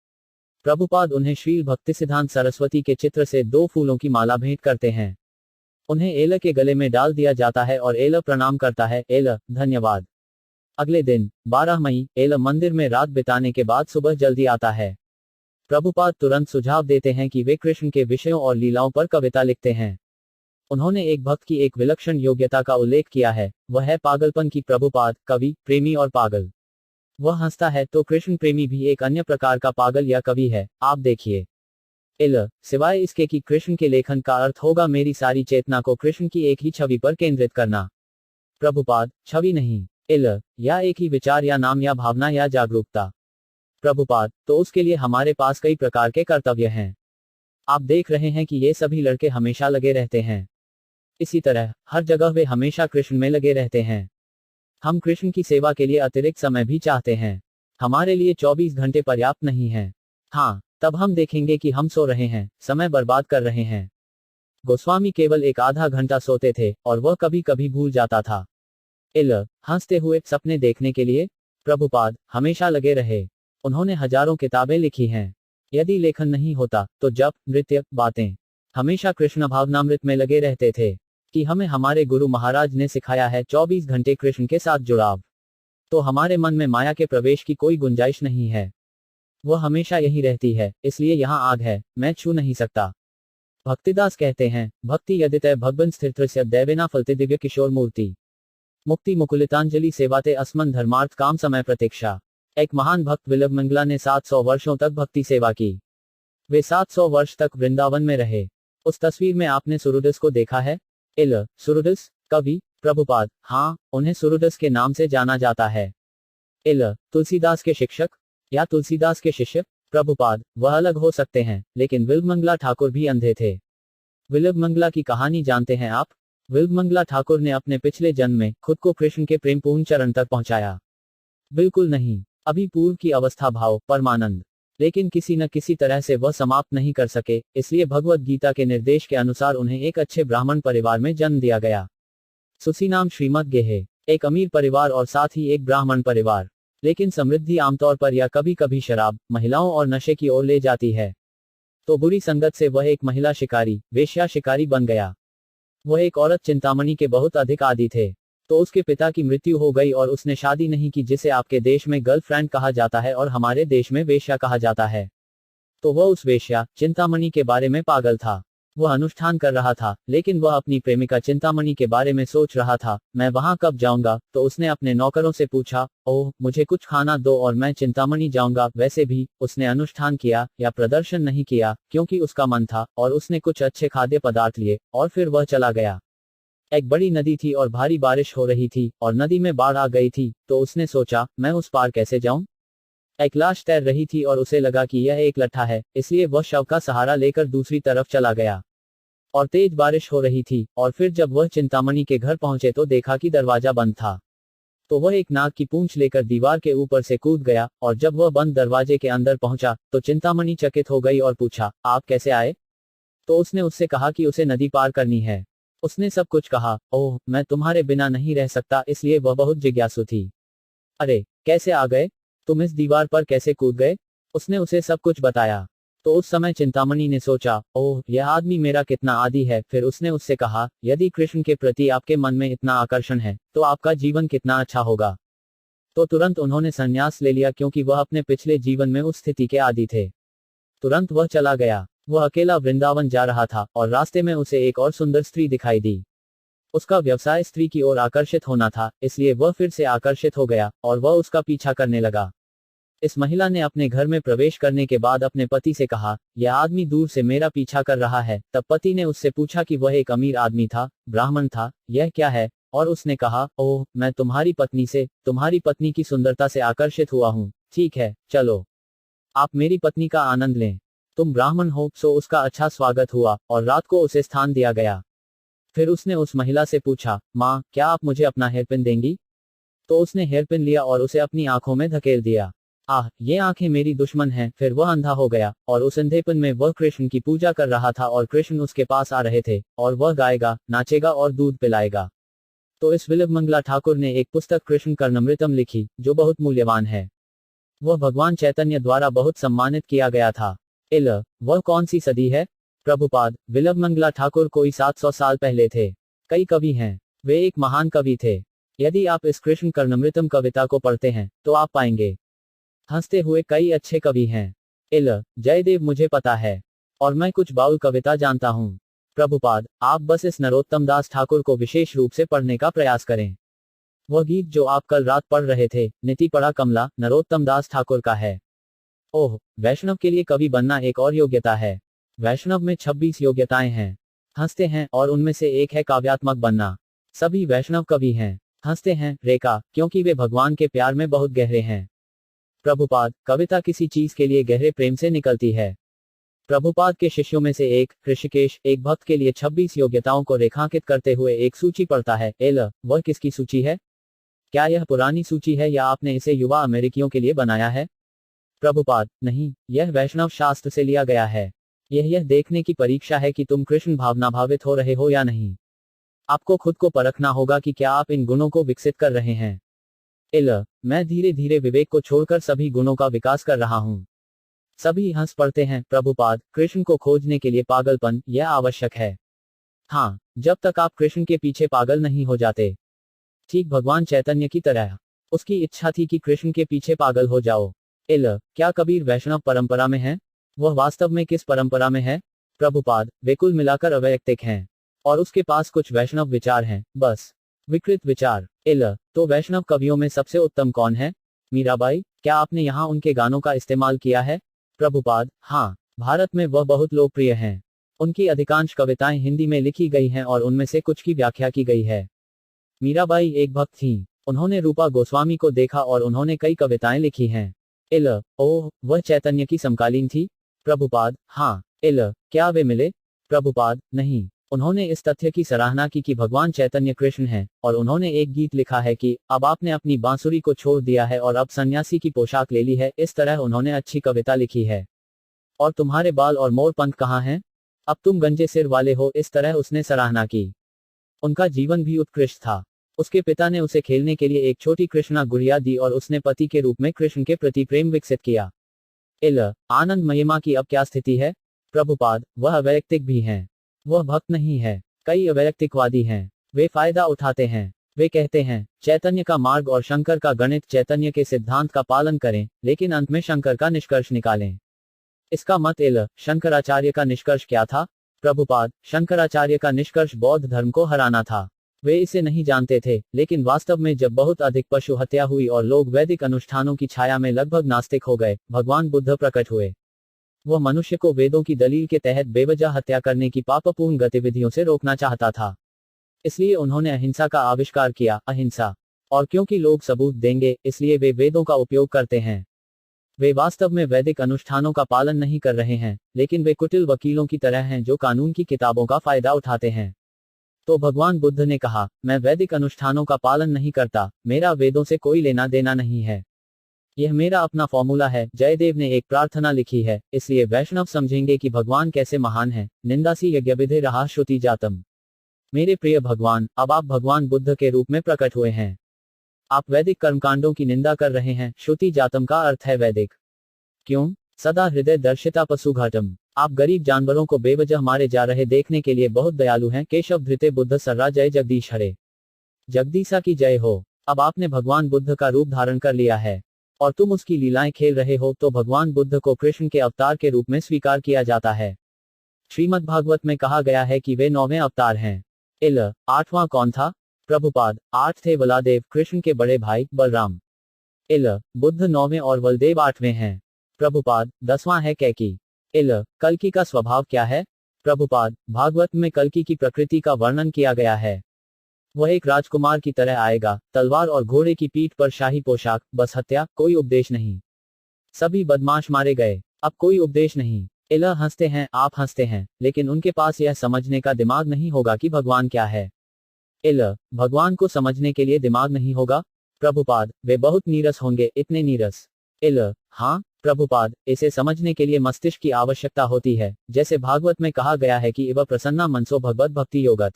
प्रभुपाद उन्हें श्रील भक्तिसिद्धांत सरस्वती के चित्र से 2 फूलों की माला भेंट करते हैं। उन्हें एलर के गले में डाल दिया जाता है और एलर प्रणाम करता है। एलर: धन्यवाद। अगले दिन 12 मई, एलर मंदिर में रात बिताने के बाद सुबह जल्दी आता है। प्रभुपाद तुरंत सुझाव देते हैं कि वे कृष्ण के विषयों और लीलाओं पर कविता लिखते हैं। उन्होंने एक भक्त की एक विलक्षण योग्यता का उल्लेख किया है, वह है पागलपन की। प्रभुपाद: कवि, प्रेमी और पागल। वह हंसता है, तो कृष्ण प्रेमी भी एक अन्य प्रकार का पागल या कवि है, आप देखिए। सिवाय इसके कि कृष्ण के लेखन का अर्थ होगा मेरी सारी चेतना को कृष्ण की एक ही छवि पर केंद्रित करना। प्रभुपाद: छवि नहीं, या एक ही विचार या नाम या भावना या जागरूकता। प्रभुपाद: तो उसके लिए हमारे पास कई प्रकार के कर्तव्य हैं। आप देख रहे हैं कि ये सभी लड़के हमेशा लगे रहते हैं। इसी तरह हर जगह वे हमेशा कृष्ण में लगे रहते हैं। हम कृष्ण की सेवा के लिए अतिरिक्त समय भी चाहते हैं। हमारे लिए 24 घंटे पर्याप्त नहीं है। हाँ, तब हम देखेंगे कि हम सो रहे हैं, समय बर्बाद कर रहे हैं। गोस्वामी केवल एक आधा घंटा सोते थे, और वह कभी कभी भूल जाता था। हंसते हुए: सपने देखने के लिए? प्रभुपाद हमेशा लगे रहे। उन्होंने हजारों किताबें लिखी हैं। यदि लेखन नहीं होता तो जप, नृत्य, बातें, हमेशा कृष्ण भावनामृत में लगे रहते थे। कि हमें हमारे गुरु महाराज ने सिखाया है 24 घंटे कृष्ण के साथ जुड़ाव। तो हमारे मन में माया के प्रवेश की कोई गुंजाइश नहीं है। वह हमेशा यही रहती है, इसलिए यहाँ आग है, मैं छू नहीं सकता। भक्तिदास कहते हैं, भक्ति यदितय भगवन् स्थिरस्य दैवेना फलते दिव्य किशोर मूर्ति। मुक्ति मुकुलितांजलि सेवाते अस्मन धर्मार्थ काम समय प्रतीक्षा। एक महान भक्त विल्लभमंगला ने 700 वर्षों तक भक्ति सेवा की। वे 700 वर्ष तक वृंदावन में रहे। उस तस्वीर में आपने सुरुडस को देखा है? सुरुडस कवि? प्रभुपाद हाँ, उन्हें सुरुडस के नाम से जाना जाता है। तुलसीदास के शिक्षक या तुलसीदास के शिष्य? प्रभुपाद वह अलग हो सकते हैं, लेकिन विल्लभमंगला ठाकुर भी अंधे थे। विल्लभमंगला की कहानी जानते हैं आप? विल्लभमंगला ठाकुर ने अपने पिछले जन्म में खुद को कृष्ण के प्रेमपूर्ण चरण तक पहुंचाया। बिल्कुल नहीं, अभी पूर्व की अवस्था भाव परमानंद, लेकिन किसी न किसी तरह से वह समाप्त नहीं कर सके, इसलिए भगवत गीता के निर्देश के अनुसार उन्हें एक अच्छे ब्राह्मण परिवार में जन्म दिया गया। सुसीनाम श्रीमद गेहे, एक अमीर परिवार और साथ ही एक ब्राह्मण परिवार। लेकिन समृद्धि आमतौर पर या कभी कभी शराब, महिलाओं और नशे की ओर ले जाती है। तो बुरी संगत से वह एक महिला शिकारी, वेश्या शिकारी बन गया। वह एक औरत चिंतामणि के बहुत अधिक आदी थे। तो उसके पिता की मृत्यु हो गई और उसने शादी नहीं की, जिसे आपके देश में गर्लफ्रेंड कहा जाता है और हमारे देश में वेश्या कहा जाता है। तो वह उस वेश्या चिंतामणि के बारे में पागल था। वह अनुष्ठान कर रहा था, लेकिन वह अपनी प्रेमिका चिंतामणि के बारे में सोच रहा था, मैं वहां कब जाऊंगा। तो उसने अपने नौकरों से पूछा, ओह मुझे कुछ खाना दो और मैं चिंतामणि जाऊंगा। वैसे भी उसने अनुष्ठान किया या प्रदर्शन नहीं किया, क्योंकि उसका मन था, और उसने कुछ अच्छे खाद्य पदार्थ लिए और फिर वह चला गया। एक बड़ी नदी थी और भारी बारिश हो रही थी और नदी में बाढ़ आ गई थी। तो उसने सोचा, मैं उस पार कैसे जाऊं। एक लाश तैर रही थी और उसे लगा कि यह एक लट्ठा है, इसलिए वह शव का सहारा लेकर दूसरी तरफ चला गया। और तेज बारिश हो रही थी, और फिर जब वह चिंतामणि के घर पहुंचे तो देखा कि दरवाजा बंद था। तो वह एक नाग की पूंछ लेकर दीवार के ऊपर से कूद गया, और जब वह बंद दरवाजे के अंदर पहुंचा तो चिंतामणि चकित हो गई और पूछा, आप कैसे आए। तो उसने उससे कहा कि उसे नदी पार करनी है। उसने सब कुछ कहा, ओह मैं तुम्हारे बिना नहीं रह सकता, इसलिए वह बहुत जिज्ञासु थी। अरे कैसे आ गए, तुम इस दीवार पर कैसे कूद गए। उसने उसे सब कुछ बताया। तो उस समय चिंतामणि ने सोचा, ओह यह आदमी मेरा कितना आदी है। फिर उसने उससे कहा, यदि कृष्ण के प्रति आपके मन में इतना आकर्षण है तो आपका जीवन कितना अच्छा होगा। तो तुरंत उन्होंने संन्यास ले लिया, क्योंकि वह अपने पिछले जीवन में उस स्थिति के आदी थे। तुरंत वह चला गया। वह अकेला वृंदावन जा रहा था और रास्ते में उसे एक और सुंदर स्त्री दिखाई दी। उसका व्यवसाय स्त्री की ओर आकर्षित होना था, इसलिए वह फिर से आकर्षित हो गया और वह उसका पीछा करने लगा। इस महिला ने अपने घर में प्रवेश करने के बाद अपने पति से कहा, यह आदमी दूर से मेरा पीछा कर रहा है। तब पति ने उससे पूछा कि वह एक अमीर आदमी था, ब्राह्मण था, यह क्या है। और उसने कहा, ओह मैं तुम्हारी पत्नी की सुंदरता से आकर्षित हुआ हूँ। ठीक है, चलो आप मेरी पत्नी का आनंद लें। तुम ब्राह्मण हो, सो उसका अच्छा स्वागत हुआ और रात को उसे स्थान दिया गया। फिर उसने उस महिला से पूछा, माँ क्या आप मुझे अपना हेयरपिन देंगी। तो उसने हेयरपिन लिया और उसे अपनी आंखों में धकेल दिया। आह ये आंखें मेरी दुश्मन हैं। फिर वह अंधा हो गया और उस अंधेपन में वह कृष्ण की पूजा कर रहा था और कृष्ण उसके पास आ रहे थे और वह गाएगा, नाचेगा और दूध पिलाएगा। तो इस विल्लभमंगला ठाकुर ने एक पुस्तक कृष्ण कर्णमृतम लिखी, जो बहुत मूल्यवान है। वह भगवान चैतन्य द्वारा बहुत सम्मानित किया गया था। वह कौन सी सदी है। प्रभुपाद विल्लभमंगला ठाकुर कोई 700 साल पहले थे। कई कवि हैं, वे एक महान कवि थे। यदि आप इस कृष्ण कर्णमृतम कविता को पढ़ते हैं तो आप पाएंगे हंसते हुए कई अच्छे कवि हैं। जयदेव मुझे पता है, और मैं कुछ बाउल कविता जानता हूँ। प्रभुपाद आप बस इस नरोत्तम दास ठाकुर को विशेष रूप से पढ़ने का प्रयास करें। वह गीत जो आप कल रात पढ़ रहे थे, नीति पढ़ा कमला, नरोत्तम दास ठाकुर का है। ओह वैष्णव के लिए कवि बनना एक और योग्यता है। वैष्णव में 26 योग्यताएं हैं। हंसते हैं और उनमें से एक है काव्यात्मक बनना। सभी वैष्णव कवि हैं। हंसते हैं रेखा, क्योंकि वे भगवान के प्यार में बहुत गहरे हैं। प्रभुपाद कविता किसी चीज के लिए गहरे प्रेम से निकलती है। प्रभुपाद के शिष्यों में से एक ऋषिकेश एक भक्त के लिए 26 योग्यताओं को रेखांकित करते हुए एक सूची पढ़ता है। वह किसकी सूची है। क्या यह पुरानी सूची है या आपने इसे युवा अमेरिकियों के लिए बनाया है। प्रभुपाद नहीं, यह वैष्णव शास्त्र से लिया गया है। यह देखने की परीक्षा है कि तुम कृष्ण भावनाभावित हो रहे हो या नहीं। आपको खुद को परखना होगा कि क्या आप इन गुणों को विकसित कर रहे हैं। मैं धीरे धीरे विवेक को छोड़कर सभी गुणों का विकास कर रहा हूं। सभी हंस पड़ते हैं। प्रभुपाद, कृष्ण को खोजने के लिए पागलपन, यह आवश्यक है। हाँ, जब तक आप कृष्ण के पीछे पागल नहीं हो जाते। ठीक भगवान चैतन्य की तरह। उसकी इच्छा थी कि कृष्ण के पीछे पागल हो जाओ। क्या कबीर वैष्णव परंपरा में है? वह वास्तव में किस परंपरा में है? प्रभुपाद, वे कुल मिलाकर अवैयक्तिक हैं। और उसके पास कुछ वैष्णव विचार हैं, बस। विकृत विचार। तो वैष्णव कवियों में सबसे उत्तम कौन है? मीराबाई। क्या आपने यहाँ उनके गानों का इस्तेमाल किया है? प्रभुपाद, हाँ, भारत में वह बहुत लोकप्रिय हैं। उनकी अधिकांश कविताएं हिंदी में लिखी गई हैं और उनमें से कुछ की व्याख्या की गई है। मीराबाई एक भक्त थीं। उन्होंने रूपा गोस्वामी को देखा और उन्होंने कई कविताएं लिखी हैं। ओह, वह चैतन्य की समकालीन थी? प्रभुपाद, हाँ। क्या वे मिले? प्रभुपाद, नहीं। उन्होंने इस तथ्य की सराहना की कि भगवान चैतन्य कृष्ण हैं, और उन्होंने एक गीत लिखा है कि अब आपने अपनी बांसुरी को छोड़ दिया है और अब सन्यासी की पोशाक ले ली है। इस तरह उन्होंने अच्छी कविता लिखी है। और तुम्हारे बाल और मोर पंख कहाँ हैं? अब तुम गंजे सिर वाले हो। इस तरह उसने सराहना की। उनका जीवन भी उत्कृष्ट था। उसके पिता ने उसे खेलने के लिए एक छोटी कृष्णा गुड़िया दी और उसने पति के रूप में कृष्ण के प्रति प्रेम विकसित किया। आनंद महिमा की अब क्या स्थिति है? प्रभुपाद, वह अवैयक्तिक भी हैं। वह भक्त नहीं है। कई अवैयक्तिकवादी हैं। वे फायदा उठाते हैं। वे कहते हैं चैतन्य का मार्ग और शंकर का गणित, चैतन्य के सिद्धांत का पालन करें, लेकिन अंत में शंकर का निष्कर्ष निकालें। इसका मत शंकराचार्य का निष्कर्ष क्या था? प्रभुपाद, शंकराचार्य का निष्कर्ष बौद्ध धर्म को हराना था। वे इसे नहीं जानते थे, लेकिन वास्तव में जब बहुत अधिक पशु हत्या हुई और लोग वैदिक अनुष्ठानों की छाया में लगभग नास्तिक हो गए, भगवान बुद्ध प्रकट हुए। वह मनुष्य को वेदों की दलील के तहत बेवजह हत्या करने की पापपूर्ण गतिविधियों से रोकना चाहता था। इसलिए उन्होंने अहिंसा का आविष्कार किया। अहिंसा। और क्योंकि लोग सबूत देंगे, इसलिए वे वेदों का उपयोग करते हैं। वे वास्तव में वैदिक अनुष्ठानों का पालन नहीं कर रहे हैं, लेकिन वे कुटिल वकीलों की तरह हैं जो कानून की किताबों का फायदा उठाते हैं। तो भगवान बुद्ध ने कहा, मैं वैदिक अनुष्ठानों का पालन नहीं करता, मेरा वेदों से कोई लेना देना नहीं है। यह मेरा अपना फॉर्मूला है। जयदेव ने एक प्रार्थना लिखी है, इसलिए वैष्णव समझेंगे कि भगवान कैसे महान है। निंदासी यज्ञविधे रहा श्रुति जातम। मेरे प्रिय भगवान, अब आप भगवान बुद्ध के रूप में प्रकट हुए हैं। आप वैदिक कर्मकांडों की निंदा कर रहे हैं। श्रुति जातम का अर्थ है वैदिक। क्यों? सदा हृदय दर्शिता पशुघाटम। आप गरीब जानवरों को बेवजह मारे जा रहे देखने के लिए बहुत दयालु हैं। केशव धृते बुद्ध सर्रा। जय जगदीश हरे। जगदीशा की जय हो। अब आपने भगवान बुद्ध का रूप धारण कर लिया है और तुम उसकी लीलाएं खेल रहे हो, तो भगवान बुद्ध को कृष्ण के अवतार के रूप में स्वीकार किया जाता है। श्रीमद् भागवत में कहा गया है कि वे 9वें अवतार हैं। 8वां कौन था? प्रभुपाद, 8 थे बलादेव, कृष्ण के बड़े भाई बलराम। बुद्ध 9वें और बलदेव 8वें हैं। प्रभुपाद, 10वां है कैकी। कल्कि का स्वभाव क्या है? प्रभुपाद, भागवत में कल्कि की प्रकृति का वर्णन किया गया है। वह एक राजकुमार की तरह आएगा, तलवार और घोड़े की पीठ पर शाही पोशाक, बस हत्या, कोई उपदेश नहीं। सभी बदमाश मारे गए, अब कोई उपदेश नहीं। हंसते हैं, आप हंसते हैं, लेकिन उनके पास यह समझने का दिमाग नहीं होगा कि भगवान क्या है। भगवान को समझने के लिए दिमाग नहीं होगा? प्रभुपाद, वे बहुत नीरस होंगे, इतने नीरस। हाँ प्रभुपाद, इसे समझने के लिए मस्तिष्क की आवश्यकता होती है, जैसे भागवत में कहा गया है कि इव प्रसन्ना मनसो भगवत भक्ति योगत।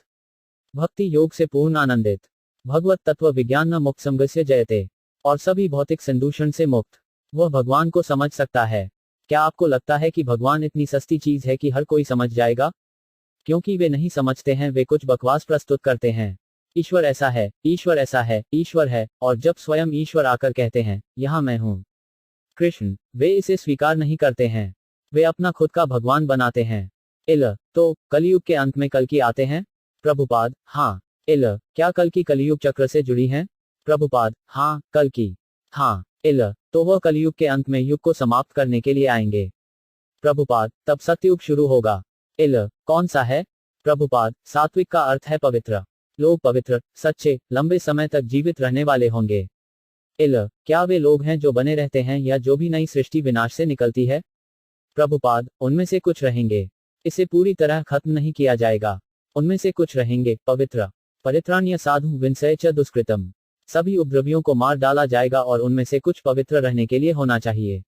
भक्ति योग से पूर्ण आनंदित। भगवत तत्व विज्ञान न मुक्त संगस्य जयते। और सभी भौतिक संदूषण से मुक्त। वह भगवान को समझ सकता है। क्या आपको लगता है कि भगवान इतनी सस्ती चीज है कि हर कोई समझ जाएगा? क्योंकि वे नहीं समझते हैं, वे कुछ बकवास प्रस्तुत करते हैं। ईश्वर ऐसा है, ईश्वर ऐसा है, ईश्वर है, और जब स्वयं ईश्वर आकर कहते हैं, यहाँ मैं हूँ कृष्ण, वे इसे स्वीकार नहीं करते हैं। वे अपना खुद का भगवान बनाते हैं। तो कलयुग के अंत में कल्कि आते हैं? प्रभुपाद, हाँ। क्या कल्कि कलयुग चक्र से जुड़ी हैं? प्रभुपाद, हाँ, कल्कि। हाँ। तो वह कलयुग के अंत में युग को समाप्त करने के लिए आएंगे। प्रभुपाद, तब सतयुग शुरू होगा। कौन सा है? प्रभुपाद, सात्विक का अर्थ है पवित्र। लोग पवित्र, सच्चे, लंबे समय तक जीवित रहने वाले होंगे। क्या वे लोग हैं जो बने रहते हैं या जो भी नई सृष्टि विनाश से निकलती है? प्रभुपाद, उनमें से कुछ रहेंगे। इसे पूरी तरह खत्म नहीं किया जाएगा। उनमें से कुछ रहेंगे, पवित्र। परित्राण्य साधु विंसय च दुष्कृतम। सभी उपद्रवियों को मार डाला जाएगा और उनमें से कुछ पवित्र रहने के लिए होना चाहिए।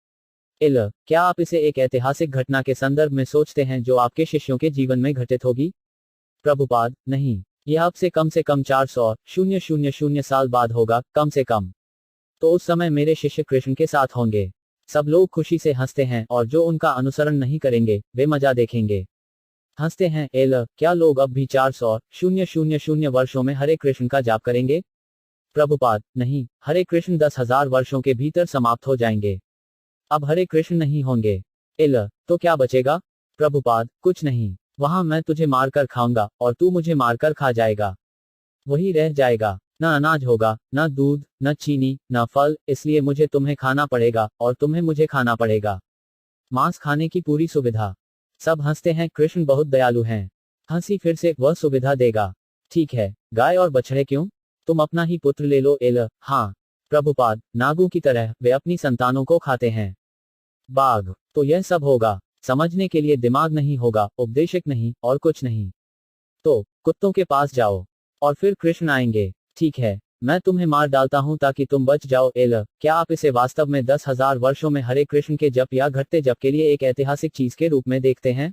क्या आप इसे एक ऐतिहासिक घटना के संदर्भ में सोचते हैं जो आपके शिष्यों के जीवन में घटित होगी? प्रभुपाद, नहीं। यह अब से कम 400,000 साल बाद होगा, कम से कम। तो उस समय मेरे शिष्य कृष्ण के साथ होंगे। सब लोग खुशी से हंसते हैं और जो उनका अनुसरण नहीं करेंगे वे मजा देखेंगे। हंसते हैं। एल, क्या लोग अब भी 400,000 वर्षों में हरे कृष्ण का जाप करेंगे? प्रभुपाद, नहीं, हरे कृष्ण 10,000 वर्षों के भीतर समाप्त हो जाएंगे। अब हरे कृष्ण नहीं होंगे। एल, तो क्या बचेगा? प्रभुपाद, कुछ नहीं, वहां मैं तुझे मारकर खाऊंगा और तू मुझे मारकर खा जाएगा। वही रह जाएगा, न अनाज होगा, न दूध, न चीनी, न फल, इसलिए मुझे तुम्हें खाना पड़ेगा और तुम्हें मुझे खाना पड़ेगा। मांस खाने की पूरी सुविधा। सब हंसते हैं। कृष्ण बहुत दयालु हैं। हंसी फिर से, वह सुविधा देगा। ठीक है, गाय और बछड़े क्यों? तुम अपना ही पुत्र ले लो। एल, हाँ। प्रभुपाद, नागों की तरह वे अपनी संतानों को खाते हैं। बाघ, तो यह सब होगा। समझने के लिए दिमाग नहीं होगा, उपदेशक नहीं, और कुछ नहीं। तो कुत्तों के पास जाओ और फिर कृष्ण आएंगे। ठीक है, मैं तुम्हें मार डालता हूं ताकि तुम बच जाओ। एल, क्या आप इसे वास्तव में 10,000 वर्षों में हरे कृष्ण के जप या घटते जप के लिए एक ऐतिहासिक चीज के रूप में देखते हैं?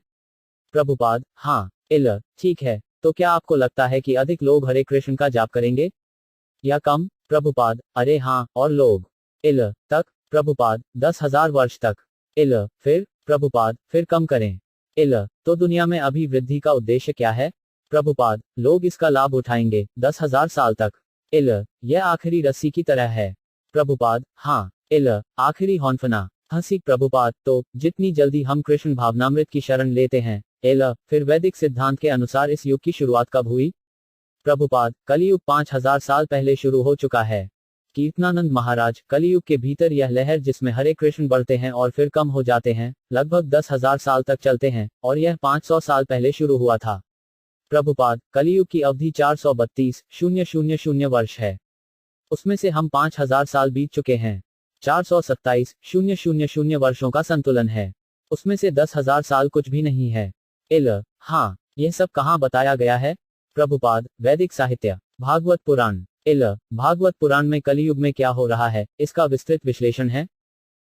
प्रभुपाद, हाँ। एल, ठीक है, तो क्या आपको लगता है कि अधिक लोग हरे कृष्ण का जाप करेंगे या कम? प्रभुपाद, अरे हाँ, और लोग। एल, तक? प्रभुपाद, 10,000 वर्ष तक। एल, फिर? प्रभुपाद, फिर कम करें। एल, तो दुनिया में अभी वृद्धि का उद्देश्य क्या है? प्रभुपाद, लोग इसका लाभ उठाएंगे 10,000 साल तक। एल, यह आखिरी रस्सी की तरह है। प्रभुपाद, हाँ। एल, आखिरी हौंफना। हंसी। प्रभुपाद, तो जितनी जल्दी हम कृष्ण भावनामृत की शरण लेते हैं। एल, फिर वैदिक सिद्धांत के अनुसार इस युग की शुरुआत कब हुई? प्रभुपाद, कलियुग 5,000 साल पहले शुरू हो चुका है। कीर्तनानंद महाराज, कलियुग के भीतर यह लहर जिसमें हरे कृष्ण बढ़ते हैं और फिर कम हो जाते हैं, लगभग 10,000 साल तक चलते हैं, और यह 500 साल पहले शुरू हुआ था। प्रभुपाद, कलियुग की अवधि 432,000 वर्ष है। उसमें से हम 5,000 साल बीत चुके हैं। 427,000 वर्षों का संतुलन है। उसमें से 10,000 साल कुछ भी नहीं है। एल, हाँ। यह सब कहाँ बताया गया है? प्रभुपाद, वैदिक साहित्य, भागवत पुराण। एल, भागवत पुराण में कलियुग में क्या हो रहा है इसका विस्तृत विश्लेषण है।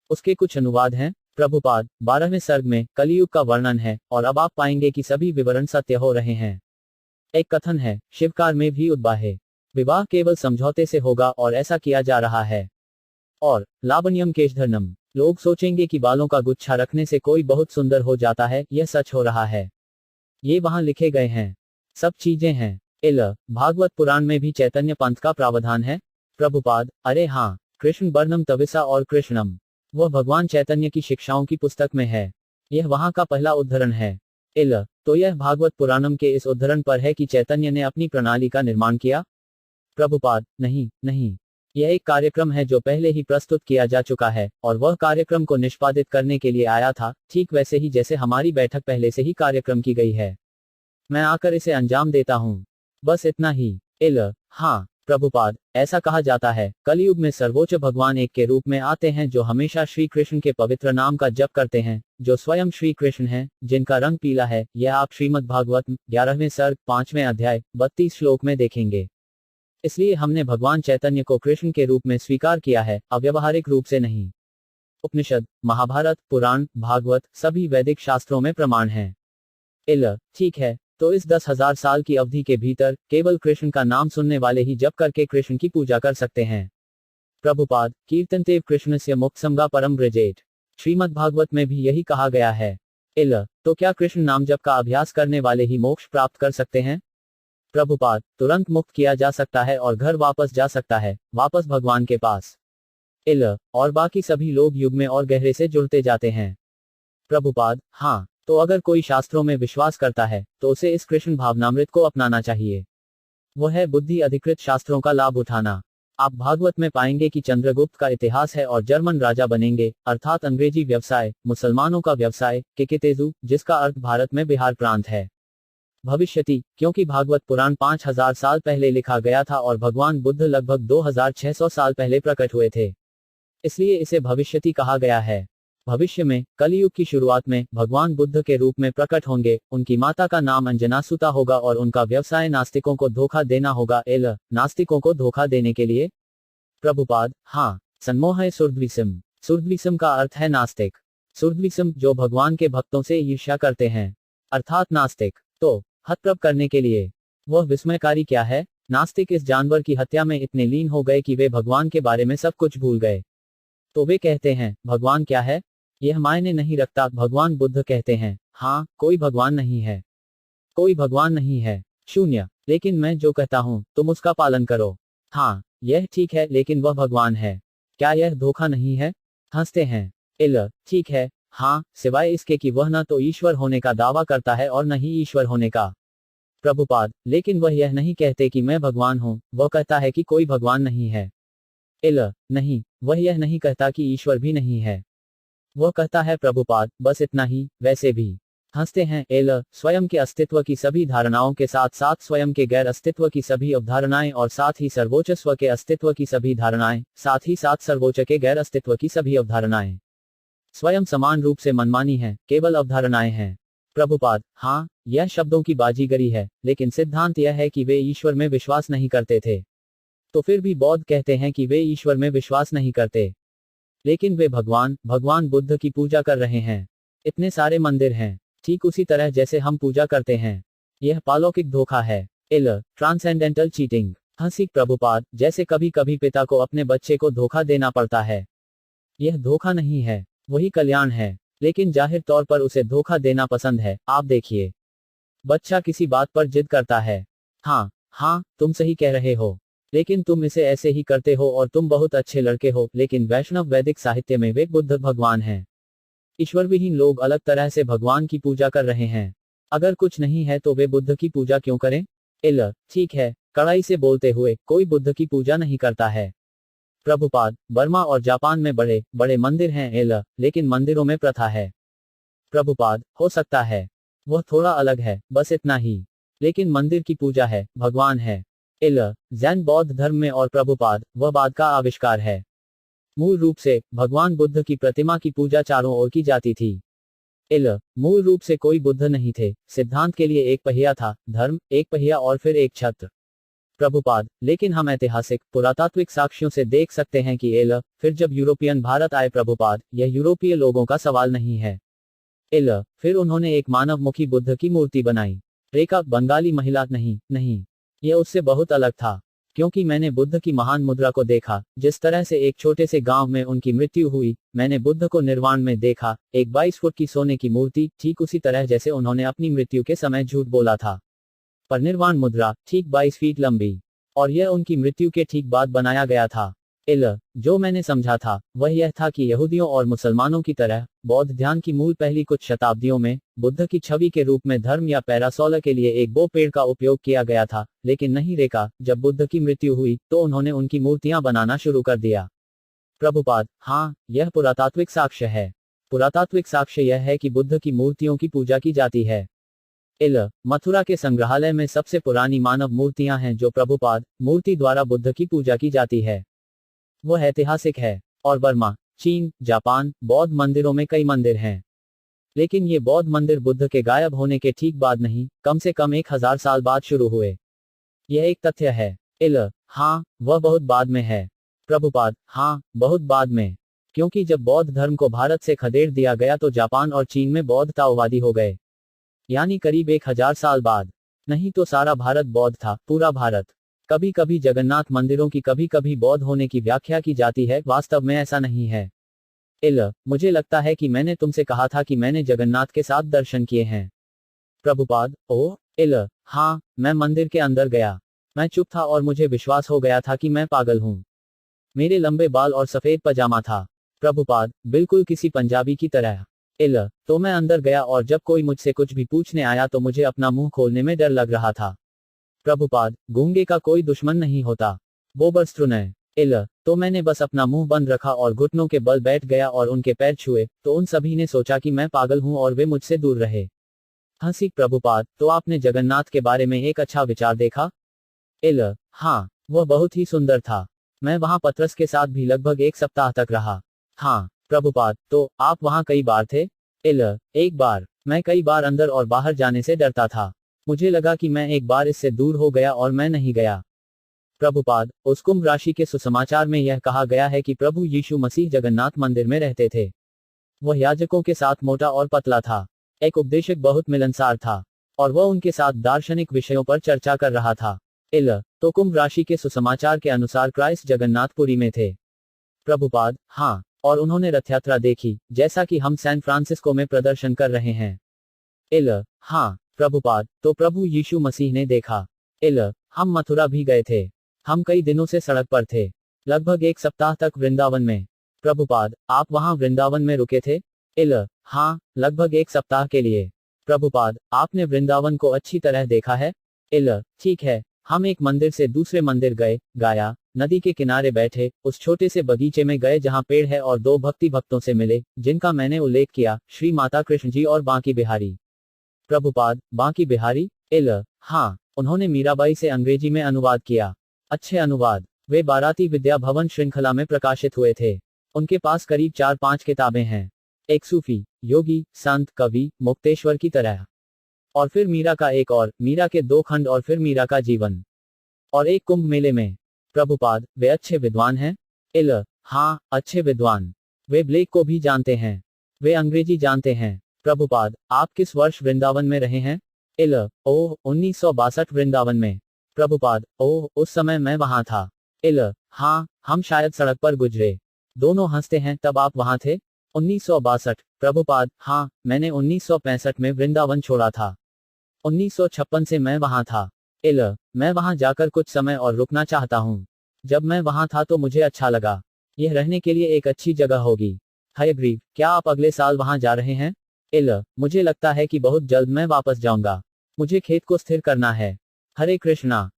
उसके कुछ अनुवाद हैं। प्रभुपाद, 12वें सर्ग में कलियुग का वर्णन है और अब आप पाएंगे कि सभी विवरण सत्य हो रहे हैं। एक कथन है, शिवकार में भी उद्बाहे। विवाह केवल समझौते से होगा और ऐसा किया जा रहा है। और लावण्यम केशधर्नम, लोग सोचेंगे कि बालों का गुच्छा रखने से कोई बहुत सुंदर हो जाता है, यह सच हो रहा है। ये वहां लिखे गए हैं। सब चीजें हैं। एल, भागवत पुराण में भी चैतन्य पंथ का प्रावधान है? प्रभुपाद, अरे हाँ, कृष्ण वर्णम तविसा और कृष्णम, वह भगवान चैतन्य की शिक्षाओं की पुस्तक में है। यह वहां का पहला उद्धरण है। एल, तो यह भागवत पुराणम के इस उद्धरण पर है कि चैतन्य ने अपनी प्रणाली का निर्माण किया? प्रभुपाद, नहीं, नहीं, यह एक कार्यक्रम है जो पहले ही प्रस्तुत किया जा चुका है और वह कार्यक्रम को निष्पादित करने के लिए आया था, ठीक वैसे ही जैसे हमारी बैठक पहले से ही कार्यक्रम की गई है। मैं आकर इसे अंजाम देता हूँ, बस इतना ही। एल, हाँ। प्रभुपाद, ऐसा कहा जाता है, कलयुग में सर्वोच्च भगवान एक के रूप में आते हैं जो हमेशा श्री कृष्ण के पवित्र नाम का जप करते हैं, जो स्वयं श्री कृष्ण हैं, जिनका रंग पीला है। यह आप श्रीमद् भागवत 11वें सर्ग 5वें अध्याय 32 श्लोक में देखेंगे। इसलिए हमने भगवान चैतन्य को कृष्ण के रूप में स्वीकार किया है, अव्यवहारिक रूप से नहीं। उपनिषद, महाभारत, पुराण, भागवत, सभी वैदिक शास्त्रों में प्रमाण हैं। एल, ठीक है, तो इस 10,000 साल की अवधि के भीतर केवल कृष्ण का नाम सुनने वाले ही जप करके कृष्ण की पूजा कर सकते हैं। प्रभुपाद, कीर्तनतेव कृष्णस्य मोक्षमगा परम ब्रजेट, श्रीमद् भागवत में भी यही कहा गया है। एल, तो क्या कृष्ण नाम जप का अभ्यास करने वाले ही मोक्ष प्राप्त कर सकते हैं? प्रभुपाद, तुरंत मुक्त किया जा सकता है और घर वापस जा सकता है, वापस भगवान के पास। एल, और बाकी सभी लोग युग में और गहरे से जुड़ते जाते हैं। प्रभुपाद, हाँ, तो अगर कोई शास्त्रों में विश्वास करता है तो उसे इस कृष्ण भावनामृत को अपनाना चाहिए। वो है बुद्धि अधिकृत शास्त्रों का लाभ उठाना। आप भागवत में पाएंगे कि चंद्रगुप्त का इतिहास है और जर्मन राजा बनेंगे, अर्थात अंग्रेजी व्यवसाय, मुसलमानों का व्यवसाय, केकेतेजु, जिसका अर्थ भारत में बिहार प्रांत है। भविष्यति, क्योंकि भागवत पुराण 5,000 साल पहले लिखा गया था और भगवान बुद्ध लगभग 2,600 साल पहले प्रकट हुए थे, इसलिए इसे भविष्यति कहा गया है। भविष्य में, कलियुग की शुरुआत में, भगवान बुद्ध के रूप में प्रकट होंगे, उनकी माता का नाम अंजनासुता होगा और उनका व्यवसाय नास्तिकों को धोखा देना होगा। एल, नास्तिकों को धोखा देने के लिए? प्रभुपाद, हाँ, सन्मोह सुरद्विसम, सुरद्विसम का अर्थ है नास्तिक। सुरद्विसम, जो भगवान के भक्तों से ईर्ष्या करते हैं, अर्थात नास्तिक। तो हतप्रभ करने के लिए वह विस्मयकारी क्या है? नास्तिक इस जानवर की हत्या में इतने लीन हो गए कि वे भगवान के बारे में सब कुछ भूल गए। तो वे कहते हैं, भगवान क्या है? यह मायने नहीं रखता। भगवान बुद्ध कहते हैं, हाँ, कोई भगवान नहीं है। कोई भगवान नहीं है। शून्य। लेकिन मैं जो कहता हूं, तुम उसका पालन करो। हाँ, यह ठीक है, लेकिन वह भगवान है। क्या यह धोखा नहीं है? हंसते हैं। ठीक है, हाँ, सिवाय इसके कि वह न तो ईश्वर होने का दावा करता है और न ही ईश्वर होने का। प्रभुपाद, लेकिन वह यह नहीं कहते कि मैं भगवान हूं, वह कहता है कि कोई भगवान नहीं है। नहीं, वह यह नहीं कहता कि ईश्वर भी नहीं है। वह कहता है, प्रभुपाद, बस इतना ही। वैसे भी। हंसते हैं। स्वयं के अस्तित्व की सभी धारणाओं के साथ साथ स्वयं के गैर अस्तित्व की सभी अवधारणाएं और साथ ही सर्वोच्च स्व के अस्तित्व की सभी धारणाएं, साथ ही साथ सर्वोच्च के गैर अस्तित्व की सभी अवधारणाएं स्वयं समान रूप से मनमानी है, केवल अवधारणाएं हैं। प्रभुपाद, हाँ, यह शब्दों की बाजीगरी है, लेकिन सिद्धांत यह है कि वे ईश्वर में विश्वास नहीं करते थे। तो फिर भी बौद्ध कहते हैं कि वे ईश्वर में विश्वास नहीं करते, लेकिन वे भगवान बुद्ध की पूजा कर रहे हैं। इतने सारे मंदिर हैं, ठीक उसी तरह जैसे हम पूजा करते हैं। यह पालौकिक धोखा है। Transcendental cheating. हंसी। प्रभुपाद, जैसे कभी कभी पिता को अपने बच्चे को धोखा देना पड़ता है। यह धोखा नहीं है, वही कल्याण है। लेकिन जाहिर तौर पर उसे धोखा देना पसंद है। आप देखिए, बच्चा किसी बात पर जिद करता है। हाँ, तुम सही कह रहे हो, लेकिन तुम इसे ऐसे ही करते हो और तुम बहुत अच्छे लड़के हो। लेकिन वैष्णव वैदिक साहित्य में वे बुद्ध भगवान हैं। ईश्वरविहीन लोग अलग तरह से भगवान की पूजा कर रहे हैं। अगर कुछ नहीं है तो वे बुद्ध की पूजा क्यों करें? ठीक है, कड़ाई से बोलते हुए, कोई बुद्ध की पूजा नहीं करता है। प्रभुपाद, बर्मा और जापान में बड़े बड़े मंदिर हैं। लेकिन मंदिरों में प्रथा है। प्रभुपाद, हो सकता है, वह थोड़ा अलग है, बस इतना ही। लेकिन मंदिर की पूजा है, भगवान है। जैन बौद्ध धर्म में और प्रभुपाद, वह बाद का आविष्कार है। मूल रूप से भगवान बुद्ध की प्रतिमा की पूजा चारों ओर की जाती थी। मूल रूप से कोई बुद्ध नहीं थे। सिद्धांत के लिए एक पहिया था, धर्म एक पहिया और फिर एक छत्र। प्रभुपाद, लेकिन हम ऐतिहासिक पुरातात्विक साक्ष्यों से देख सकते हैं कि फिर जब यूरोपियन भारत आए। प्रभुपाद, यह यूरोपीय लोगों का सवाल नहीं है। फिर उन्होंने एक मानवमुखी बुद्ध की मूर्ति बनाई। रेखा, बंगाली महिला नहीं, यह उससे बहुत अलग था। क्योंकि मैंने बुद्ध की महान मुद्रा को देखा, जिस तरह से एक छोटे से गांव में उनकी मृत्यु हुई। मैंने बुद्ध को निर्वाण में देखा, एक 22 फुट की सोने की मूर्ति, ठीक उसी तरह जैसे उन्होंने अपनी मृत्यु के समय झूठ बोला था। पर निर्वाण मुद्रा ठीक 22 फीट लंबी, और यह उनकी मृत्यु के ठीक बाद बनाया गया था। जो मैंने समझा था वह यह था कि यहूदियों और मुसलमानों की तरह बौद्ध ध्यान की मूल पहली कुछ शताब्दियों में बुद्ध की छवि के रूप में धर्म या पैरासोल के लिए एक बो पेड़ का उपयोग किया गया था, लेकिन नहीं रेखा। जब बुद्ध की मृत्यु हुई तो उन्होंने उनकी मूर्तियां बनाना शुरू कर दिया। प्रभुपाद, हाँ, यह पुरातात्विक साक्ष्य है। पुरातात्विक साक्ष्य यह है कि बुद्ध की मूर्तियों की पूजा की जाती है। मथुरा के संग्रहालय में सबसे पुरानी मानव मूर्तियां हैं जो प्रभुपाद मूर्ति द्वारा बुद्ध की पूजा की जाती है। वह ऐतिहासिक है। और बर्मा, चीन, जापान, बौद्ध मंदिरों में कई मंदिर हैं। लेकिन ये बौद्ध मंदिर बुद्ध के गायब होने के ठीक बाद नहीं, कम से कम 1000 साल बाद शुरू हुए। यह एक तथ्य है। हाँ, वह बहुत बाद में है। प्रभुपाद, हाँ, बहुत बाद में। क्योंकि जब बौद्ध धर्म को भारत से खदेड़ दिया गया तो जापान और चीन में बौद्ध ताओवादी हो गए। यानी करीब 1000 साल बाद। नहीं तो सारा भारत बौद्ध था, पूरा भारत। कभी कभी जगन्नाथ मंदिरों की कभी कभी बौद्ध होने की व्याख्या की जाती है, वास्तव में ऐसा नहीं है। मुझे लगता है कि मैंने तुमसे कहा था कि मैंने जगन्नाथ के साथ दर्शन किए हैं। प्रभुपाद, ओह, हाँ, मैं मंदिर के अंदर गया। मैं चुप था और मुझे विश्वास हो गया था कि मैं पागल हूँ। मेरे लंबे बाल और सफेद पजामा था। प्रभुपाद, बिल्कुल किसी पंजाबी की तरह। तो मैं अंदर गया और जब कोई मुझसे कुछ भी पूछने आया तो मुझे अपना मुंह खोलने में डर लग रहा था। प्रभुपाद, गूंगे का कोई दुश्मन नहीं होता। बोबर्स्ट्रुनय। तो मैंने बस अपना मुंह बंद रखा और घुटनों के बल बैठ गया और उनके पैर छुए, तो उन सभी ने सोचा कि मैं पागल हूं और वे मुझसे दूर रहे। हंसी। प्रभुपाद, तो आपने जगन्नाथ के बारे में एक अच्छा विचार देखा? हाँ, वह बहुत ही सुंदर था। मैं वहां पतरस के साथ भी लगभग 1 सप्ताह तक रहा। हाँ। प्रभुपाद, तो आप वहां कई बार थे? एक बार। मैं कई बार अंदर और बाहर जाने से डरता था। मुझे लगा कि मैं एक बार इससे दूर हो गया और मैं नहीं गया। प्रभुपाद, उस कुंभ राशि के सुसमाचार में यह कहा गया है कि प्रभु यीशु मसीह जगन्नाथ मंदिर में रहते थे। वह याजकों के साथ मोटा और पतला था। एक उपदेशक बहुत मिलनसार था और वह उनके साथ दार्शनिक विषयों पर चर्चा कर रहा था। इल तो कुंभ राशि के सुसमाचार के अनुसार क्राइस्ट जगन्नाथपुरी में थे। प्रभुपाद हाँ, और उन्होंने रथ यात्रा देखी, जैसा कि हम सैन फ्रांसिस्को में प्रदर्शन कर रहे हैं। इल हाँ प्रभुपाद, तो प्रभु यीशु मसीह ने देखा। इल हम मथुरा भी गए थे। हम कई दिनों से सड़क पर थे, लगभग एक सप्ताह तक वृंदावन में। प्रभुपाद आप वहां वृंदावन में रुके थे? इल हाँ, लगभग एक सप्ताह के लिए। प्रभुपाद आपने वृंदावन को अच्छी तरह देखा है? इल ठीक है, हम एक मंदिर से दूसरे मंदिर गए, गाया, नदी के किनारे बैठे, उस छोटे से बगीचे में गए जहां पेड़ है और दो भक्तों से मिले, जिनका मैंने उल्लेख किया, श्री माता कृष्ण जी और बांकी बिहारी। प्रभुपाद बांकी बिहारी? इल हाँ, उन्होंने मीराबाई से अंग्रेजी में अनुवाद किया। अच्छे अनुवाद। वे बाराती विद्या भवन श्रृंखला में प्रकाशित हुए थे। उनके पास करीब 4-5 किताबें हैं। एक सूफी, योगी, संत, कवि, मुक्तेश्वर की तरह। और फिर मीरा का एक और, मीरा के 2 खंड और फिर मीरा का जीवन। और एक कुंभ मेले में। प्रभुपाद वे अच्छे विद्वान हैं? इल हाँ, अच्छे विद्वान। वे ब्लेक को भी जानते हैं। वे अंग्रेजी जानते हैं। प्रभुपाद आप किस वर्ष वृंदावन में रहे हैं? इल ओह 1962 वृंदावन में। प्रभुपाद ओह, उस समय मैं वहां था। इल हाँ, हम शायद सड़क पर गुजरे। दोनों हंसते हैं, तब आप वहां थे? 1962। प्रभुपाद हाँ, मैंने 1965 में वृंदावन छोड़ा था। 1956 से मैं वहां था। इल मैं वहां जाकर कुछ समय और रुकना चाहता हूं। जब मैं वहां था तो मुझे अच्छा लगा। यह रहने के लिए एक अच्छी जगह होगी। हयग्रीव क्या आप अगले साल वहां जा रहे हैं? इल मुझे लगता है कि बहुत जल्द मैं वापस जाऊंगा। मुझे खेत को स्थिर करना है। हरे कृष्णा।